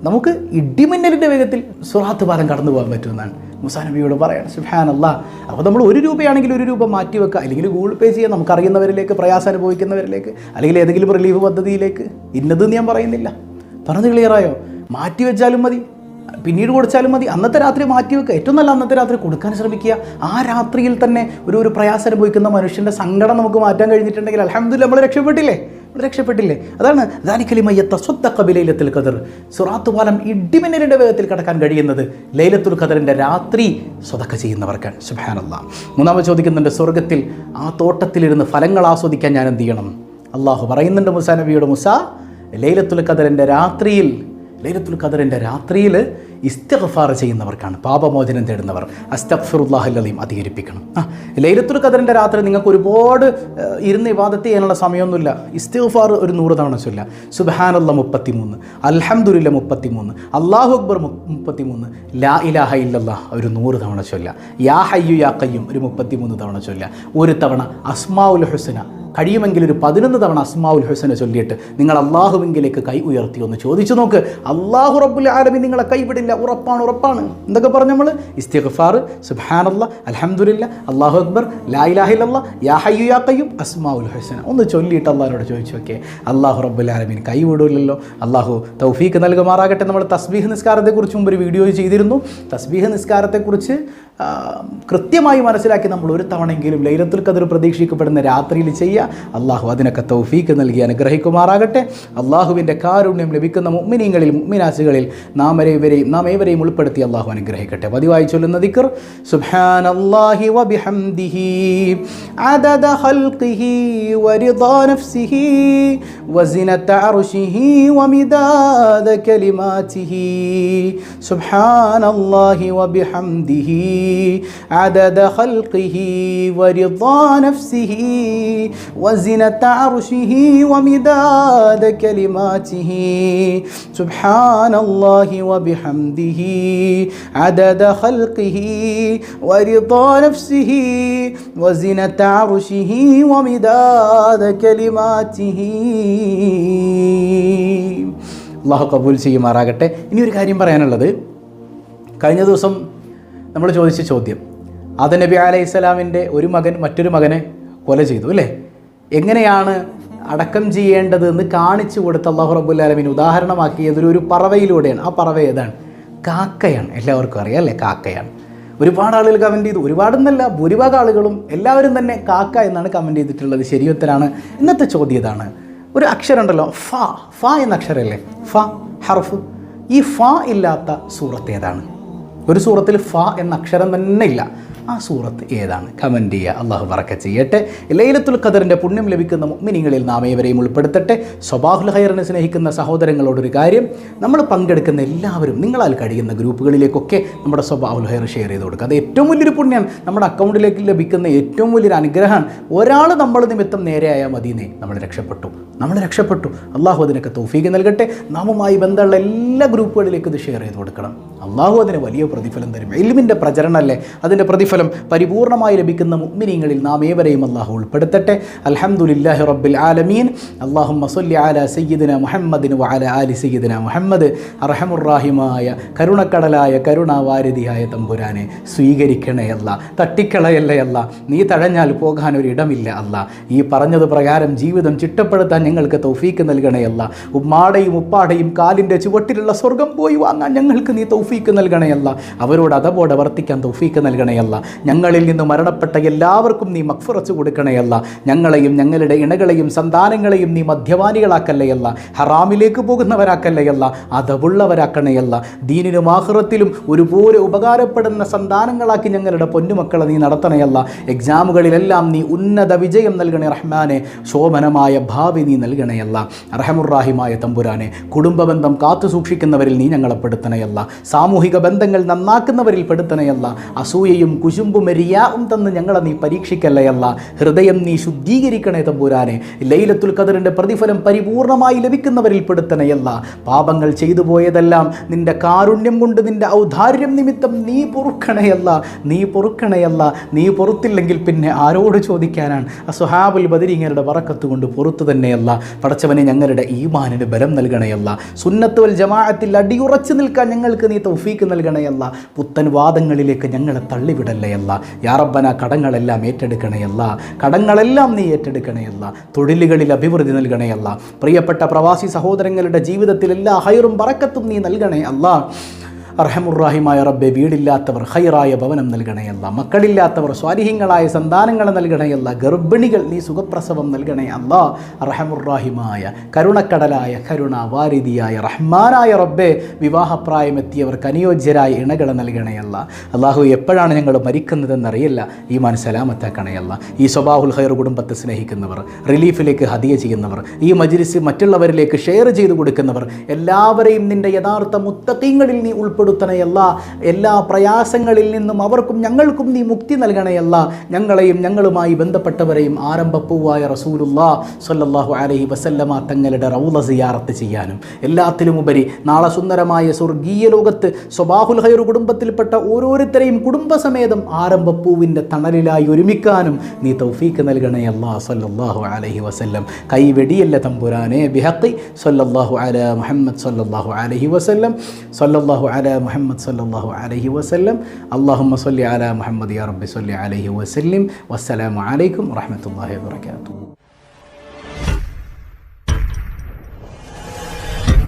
നമുക്ക് ഇടിമിന്നലിൻ്റെ വേഗത്തിൽ സുറാത്ത് പാലം കടന്നു പോകാൻ പറ്റുമെന്നാണ് മൂസാ നബിയോട് പറയണം. സുബ്ഹാനല്ലാഹ്. അപ്പോൾ നമ്മൾ 1 രൂപയാണെങ്കിൽ 1 രൂപ മാറ്റി വെക്കുക, അല്ലെങ്കിൽ ഗൂഗിൾ പേ ചെയ്യുക, നമുക്കറിയുന്നവരിലേക്ക്, പ്രയാസം അനുഭവിക്കുന്നവരിലേക്ക്, അല്ലെങ്കിൽ ഏതെങ്കിലും റിലീഫ് പദ്ധതിയിലേക്ക്. ഇന്നതെന്ന് ഞാൻ പറയുന്നില്ല. പറഞ്ഞ് ക്ലിയറായോ? മാറ്റി വെച്ചാലും മതി, പിന്നീട് കൊടുത്താലും മതി. അന്നത്തെ രാത്രി മാറ്റി വെക്കുക. ഏറ്റവും നല്ല അന്നത്തെ രാത്രി കൊടുക്കാൻ ശ്രമിക്കുക. ആ രാത്രിയിൽ തന്നെ ഒരു പ്രയാസം അനുഭവിക്കുന്ന മനുഷ്യൻ്റെ സങ്കടം നമുക്ക് മാറ്റാൻ കഴിഞ്ഞിട്ടുണ്ടെങ്കിൽ അൽഹംദുലില്ലാഹ്, നമ്മൾ രക്ഷപ്പെട്ടില്ലേ? അതാണ് ദാലിക ലിമൻ യതസദ്ദഖ ബിലൈലത്തിൽ ഖദർ. സുറാത്ത് പാലം ഇടിമിന്നലിൻ്റെ വേഗത്തിൽ കടക്കാൻ കഴിയുന്നത് ലൈലത്തുൽ ഖദറിൻ്റെ രാത്രി സ്വതക്ക ചെയ്യുന്നവർക്കാണ്. സുബ്ഹാനല്ലാഹ്. 3ാമത് ചോദിക്കുന്നുണ്ട്, സ്വർഗത്തിൽ ആ തോട്ടത്തിലിരുന്ന് ഫലങ്ങൾ ആസ്വദിക്കാൻ ഞാൻ എന്ത് ചെയ്യണം? അള്ളാഹു പറയുന്നുണ്ട് മൂസാ നബിയോട്, മൂസാ ലൈലത്തുൽ ഖദറിൻ്റെ രാത്രിയിൽ ഇസ്തിഗ്ഫാർ ചെയ്യുന്നവർക്കാണ്, പാപമോചനം തേടുന്നവർ അസ്തഗ്ഫിറുല്ലാഹൽ അലീം അധികരിപ്പിക്കണം. ലൈലത്തുൽ ഖദറിൻ്റെ രാത്രി നിങ്ങൾക്ക് ഒരുപാട് ഇരുന്ന് ഇബാദത്ത് ചെയ്യാനുള്ള സമയമൊന്നുമില്ല. ഇസ്തിഗ്ഫാർ ഒരു 100 തവണ ചൊല്ല. സുബ്ഹാനല്ലാഹ് 33, അൽഹംദുലില്ലാഹ് 33, അല്ലാഹു അക്ബർ 33, ലാ ഇലാഹ ഇല്ലല്ലാഹ് ഒരു 100 തവണ ചൊല്ല. യാ ഹയ്യു യാ ഖയ്യൂം ഒരു 33 തവണ ചൊല്ല. ഒരു തവണ അസ്മാഉൽ ഹുസ്ന, കഴിയുമെങ്കിൽ ഒരു 11 തവണ അസ്മാഉൽ ഹുസ്ന ചൊല്ലിയിട്ട് നിങ്ങൾ അള്ളാഹുവിങ്കിലേക്ക് കൈ ഉയർത്തി ഒന്ന് ചോദിച്ചു നോക്ക്. അള്ളാഹു റബ്ബുൽ ആലമീൻ നിങ്ങളെ കൈവിടില്ല, ഉറപ്പാണ്. എന്തൊക്കെ പറഞ്ഞു നമ്മൾ? ഇസ്തിഗ്ഫാർ, സുബ്ഹാനല്ലാഹ്, അൽഹംദുലില്ലാഹ്, അല്ലാഹു അക്ബർ, ലാ ഇലാഹ ഇല്ലല്ലാഹ്, യാ ഹയ്യു യാ ഖയ്യൂം, അസ്മാഉൽ ഹുസ്ന ഒന്ന് ചൊല്ലിയിട്ട് അള്ളാഹുവിനോട് ചോദിച്ചു നോക്കിയേ. അള്ളാഹു റബ്ബുൽ ആലമീൻ കൈവിടില്ലല്ലോ. അള്ളാഹു തൗഫീഖ് നൽകുമാറാകട്ടെ. നമ്മൾ തസ്ബീഹ് നിസ്കാരത്തെക്കുറിച്ച് മുമ്പ് ഒരു വീഡിയോ ചെയ്തിരുന്നു. തസ്ബീഹ് നിസ്കാരത്തെക്കുറിച്ച് കൃത്യമായി മനസ്സിലാക്കി നമ്മൾ ഒരു തവണയെങ്കിലും ലൈലത്തുൽ ഖദർ പ്രതീക്ഷിക്കപ്പെടുന്ന രാത്രിയിൽ ചെയ്യുക. അള്ളാഹു അതിനൊക്കെ തൗഫീഖ് നൽകി അനുഗ്രഹിക്കുമാറാകട്ടെ. അള്ളാഹുവിൻ്റെ കാരുണ്യം ലഭിക്കുന്ന മുഅ്മിനീങ്ങളിൽ മുഅ്മിനാത്തുകളിൽ നാം ഏവരെയും ഉൾപ്പെടുത്തി അള്ളാഹു അനുഗ്രഹിക്കട്ടെ. പതിവായി ചൊല്ലുന്ന ദിക്ർ സുബ്ഹാനല്ലാഹി വബിഹംദിഹി അദദ ഖൽഖിഹി വരിദാ നഫ്സിഹി വസിനത അർശിഹി വമിദാദ കലിമാതിഹി. സുബ്ഹാനല്ലാഹി വബിഹംദിഹി عدد خلقه ورضا نفسه وزنة عرشه ومداد كلماته. سبحان الله وبحمده عدد خلقه ورضا نفسه وزنة عرشه ومداد كلماته. അല്ലാഹു കബൂൽ ചെയ്യുമാറാകട്ടെ. ഇനി ഒരു കാര്യം പറയാനുള്ളത്, കഴിഞ്ഞ ദിവസം നമ്മൾ ചോദിച്ച ചോദ്യം, ആദം നബി അലൈഹിസ്സലാമിൻ്റെ ഒരു മകൻ മറ്റൊരു മകനെ കൊല ചെയ്തു അല്ലേ, എങ്ങനെയാണ് അടക്കം ചെയ്യേണ്ടത് എന്ന് കാണിച്ചു കൊടുത്ത അല്ലാഹു റബ്ബുൽ ആലമീൻ ഉദാഹരണമാക്കിയത് ഒരു പറവയിലൂടെയാണ്. ആ പറവ ഏതാണ്? കാക്കയാണ്. എല്ലാവർക്കും അറിയാം അല്ലേ, കാക്കയാണ്. ഒരുപാട് ആളുകൾ കമൻറ്റ് ചെയ്തു, ഒരുപാടെന്നല്ല ഭൂരിഭാഗം ആളുകളും എല്ലാവരും തന്നെ കാക്ക എന്നാണ് കമൻറ്റ് ചെയ്തിട്ടുള്ളത്. ശരിയുത്തരാണ്. ഇന്നത്തെ ചോദ്യം ഇതാണ്. ഒരു അക്ഷരം ഉണ്ടല്ലോ, ഫ എന്ന അക്ഷരമല്ലേ, ഫ ഹർഫ്. ഈ ഫ ഇല്ലാത്ത സൂറത്ത് ഏതാണ്? ഒരു സൂറത്തിൽ ഫ എന്ന അക്ഷരം തന്നെ ഇല്ല. ആ സൂറത്ത് ഏതാണ്? കമൻറ്റ് ചെയ്യുക. അള്ളാഹു ബറക്കത്ത് ചെയ്യട്ടെ. ലൈലത്തുൽ ഖദറിൻ്റെ പുണ്യം ലഭിക്കുന്ന മുഅ്മിനീങ്ങളിൽ നാം ഏവരെയും ഉൾപ്പെടുത്തട്ടെ. സ്വബാഹുൽ ഖൈറിനെ സ്നേഹിക്കുന്ന സഹോദരങ്ങളോടൊരു കാര്യം, നമ്മൾ പങ്കെടുക്കുന്ന എല്ലാവരും നിങ്ങളാൽ കഴിയുന്ന ഗ്രൂപ്പുകളിലേക്കൊക്കെ നമ്മുടെ സ്വബാഹുൽ ഖൈർ ഷെയർ ചെയ്ത് കൊടുക്കുക. അത് ഏറ്റവും വലിയൊരു പുണ്യമാണ്, നമ്മുടെ അക്കൗണ്ടിലേക്ക് ലഭിക്കുന്ന ഏറ്റവും വലിയൊരു അനുഗ്രഹമാണ്. ഒരാൾ നമ്മൾ നിമിത്തം നേരെയായാൽ മതിയെന്നേ നമ്മൾ രക്ഷപ്പെട്ടു. അള്ളാഹു അതിനൊക്കെ തൗഫീഖ് നൽകട്ടെ. നാമുമായി ബന്ധമുള്ള എല്ലാ ഗ്രൂപ്പുകളിലേക്കും ഇത് ഷെയർ ചെയ്ത് കൊടുക്കണം. അള്ളാഹു അതിന് വലിയ പ്രതിഫലം തരും. ഇൽമിൻ്റെ പ്രചരണമല്ലേ, അതിൻ്റെ പ്രതിഫലം പരിപൂർണമായി ലഭിക്കുന്ന മുഅ്മിനീങ്ങളിൽ നാം ഏവരെയും അള്ളാഹു ഉൾപ്പെടുത്തട്ടെ. അൽഹംദുലില്ലാഹി റബ്ബിൽ ആലമീൻ. അല്ലാഹുമ്മ സ്വല്ലി അലാ സയ്യിദിനാ മുഹമ്മദിൻ വഅലാ ആലി സയ്യിദിനാ മുഹമ്മദ്. അർഹമുർ റഹീമായ കരുണക്കടലായ കരുണാവാരിധിയായ തമ്പുരാനെ സ്വീകരിക്കണേ അല്ല, തട്ടിക്കളയല്ലേ അല്ല. നീ തഴഞ്ഞാൽ പോകാനൊരിടമില്ല അല്ല. ഈ പറഞ്ഞത് പ്രകാരം ജീവിതം ചിട്ടപ്പെടുത്താൻ ഞങ്ങൾക്ക് തൗഫീക്ക് നൽകണേ അല്ല. ഉമ്മാടയും ഉപ്പാടയും കാലിൻ്റെ ചുവട്ടിലുള്ള സ്വർഗം പോയി വാങ്ങാൻ ഞങ്ങൾക്ക് നീ തൗഫീക്ക് നൽകണേ അല്ല. അവരോട് അതപോടെ വർത്തിക്കാൻ തൗഫീക്ക് നൽകണേ അല്ല. ഞങ്ങളിൽ നിന്ന് മരണപ്പെട്ട എല്ലാവർക്കും നീ മഗ്ഫിറത്ത് കൊടുക്കണേ അല്ല. ഞങ്ങളെയും ഞങ്ങളുടെ ഇണകളെയും സന്താനങ്ങളെയും നീ മദ്യപാനികളാക്കല്ലേ അല്ല. ഹറാമിലേക്ക് പോകുന്നവരാക്കല്ലേ അല്ല. അതവുള്ളവരാക്കണേ അല്ല. ദീനിനും ആഖിറത്തിലും ഒരുപോലെ ഉപകാരപ്പെടുന്ന സന്താനങ്ങളാക്കി ഞങ്ങളുടെ പൊന്നുമക്കളെ നീ നടത്തണയല്ല. എക്സാമുകളിലെല്ലാം നീ ഉന്നത വിജയം നൽകണേ റഹ്മാനെ. ശോഭനമായ ഭാവി നീ നൽകണയല്ല. റഹമുറാഹിമായ തമ്പുരാനെ, കുടുംബബന്ധം കാത്തു സൂക്ഷിക്കുന്നവരിൽ നീ ഞങ്ങളെ പെടുത്തണയല്ല. സാമൂഹിക ബന്ധങ്ങൾ നന്നാക്കുന്നവരിൽ പെടുത്തണയല്ല. അസൂയയും കുശുമ്പും റിയാവും തന്ന് ഞങ്ങളെ നീ പരീക്ഷിക്കല്ലയല്ല. ഹൃദയം നീ ശുദ്ധീകരിക്കണേ തമ്പുരാനെ. ലൈലത്തുൽ ഖദറിൻ്റെ പ്രതിഫലം പരിപൂർണമായി ലഭിക്കുന്നവരിൽ പെടുത്തണയല്ല. പാപങ്ങൾ ചെയ്തു പോയതെല്ലാം നിന്റെ കാരുണ്യം കൊണ്ട്, നിന്റെ ഔദാര്യം നിമിത്തം നീ പൊറുക്കണയല്ല. നീ പൊറുത്തില്ലെങ്കിൽ പിന്നെ ആരോട് ചോദിക്കാനാണ്? അസ്ഹാബുൽ ബദരീങ്ങളുടെ ബറക്കത്ത് കൊണ്ട് പൊറുത്തു തന്നെയല്ല. പടച്ചവനെ, ഞങ്ങളുടെ ഈമാനിന് ബലം നൽകണയല്ല. സുന്നത്ത് വൽ ജമാഅത്തിൽ അടിയുറച്ചു നിൽക്കാൻ ഞങ്ങൾക്ക് നീ തൗഫീക്ക് നൽകണയല്ല. പുത്തൻ വാദങ്ങളിലേക്ക് ഞങ്ങളെ തള്ളിവിടല്ലയല്ല. യാ റബ്ബന, കടങ്ങളെല്ലാം ഏറ്റെടുക്കണയല്ല. കടങ്ങളെല്ലാം നീ ഏറ്റെടുക്കണയല്ല. തൊഴിലുകളിൽ അഭിവൃദ്ധി നൽകണയല്ല. പ്രിയപ്പെട്ട പ്രവാസി സഹോദരങ്ങളുടെ ജീവിതത്തിൽ എല്ലാ ഹൈറും ബറക്കത്തും നീ നൽകണേ അല്ലാ. അർഹമുർ-റഹീമായ റബ്ബെ, വീടില്ലാത്തവർ ഖൈറായ ഭവനം നൽകണേ അല്ലാ, മക്കളില്ലാത്തവർ സ്വാലിഹീങ്ങളായ സന്താനങ്ങൾ നൽകണേ അല്ലാ, ഗർഭിണികൾ നീ സുഖപ്രസവം നൽകണേ അല്ലാ. അർഹമുർ-റഹീമായ കരുണക്കടലായ കരുണാവാരിധിയായ റഹ്മാനായ റബ്ബെ, വിവാഹപ്രായമെത്തിയവർക്ക് അനുയോജ്യരായ ഇണകളെ നൽകണേ അല്ലാ. അള്ളാഹു എപ്പോഴാണ് ഞങ്ങൾ മരിക്കുന്നതെന്നറിയില്ല, ഈമാൻ സലാമത്താക്കണേ അല്ലാ. ഈ സ്വബാഹുൽ ഖൈർ കുടുംബത്തെ സ്നേഹിക്കുന്നവർ, റിലീഫിലേക്ക് ഹദിയ ചെയ്യുന്നവർ, ഈ മജ്ലിസ് മറ്റുള്ളവരിലേക്ക് ഷെയർ ചെയ്തു കൊടുക്കുന്നവർ എല്ലാവരെയും നിൻ്റെ യഥാർത്ഥ മുത്തഖീങ്ങളിൽ നീ ഉൾപ്പെടുത്തണയല്ല. എല്ലാ പ്രയാസങ്ങളിൽ നിന്നും അവർക്കും ഞങ്ങൾക്കും നീ മുക്തി നൽകണയല്ല. ഞങ്ങളെയും ഞങ്ങളുമായി ബന്ധപ്പെട്ടവരെയും ആരംഭപ്പൂവായ റസൂലുള്ളാഹി സ്വല്ലല്ലാഹു അലൈഹി വസല്ലമ തങ്ങളുടെ റൗള സിയാറത്ത് ചെയ്യാനും എല്ലാത്തിലുമുപരി നാളെ സുന്ദരമായ സ്വർഗീയ ലോകത്ത് സ്വബാഹുൽ ഖൈർ കുടുംബത്തിൽപ്പെട്ട ഓരോരുത്തരെയും കുടുംബസമേതം ആരംഭപ്പൂവിൻ്റെ തണലിലായി ഒരുമിക്കാനും നീ തൗഫീക്ക് നൽകണേ അല്ലാഹ് സ്വല്ലല്ലാഹു അലൈഹി വസല്ലം. കൈവെടിയല്ല തമ്പുരാനെ, ബിഹഖി സ്വല്ലല്ലാഹു അലാ മുഹമ്മദ് സ്വല്ലല്ലാഹു അലൈഹി വസല്ലം, സ്വല്ലല്ലാഹു അലാ മുഹമ്മദ് സ്വല്ലല്ലാഹു അലൈഹി വസല്ലം. അല്ലാഹുമ്മ സ്വല്ലി അലാ മുഹമ്മദ് യാ റബ്ബി സ്വല്ലി അലൈഹി വസല്ലം. വസ്സലാമു അലൈക്കും വറഹ്മത്തുള്ളാഹി വബറകാതുഹു.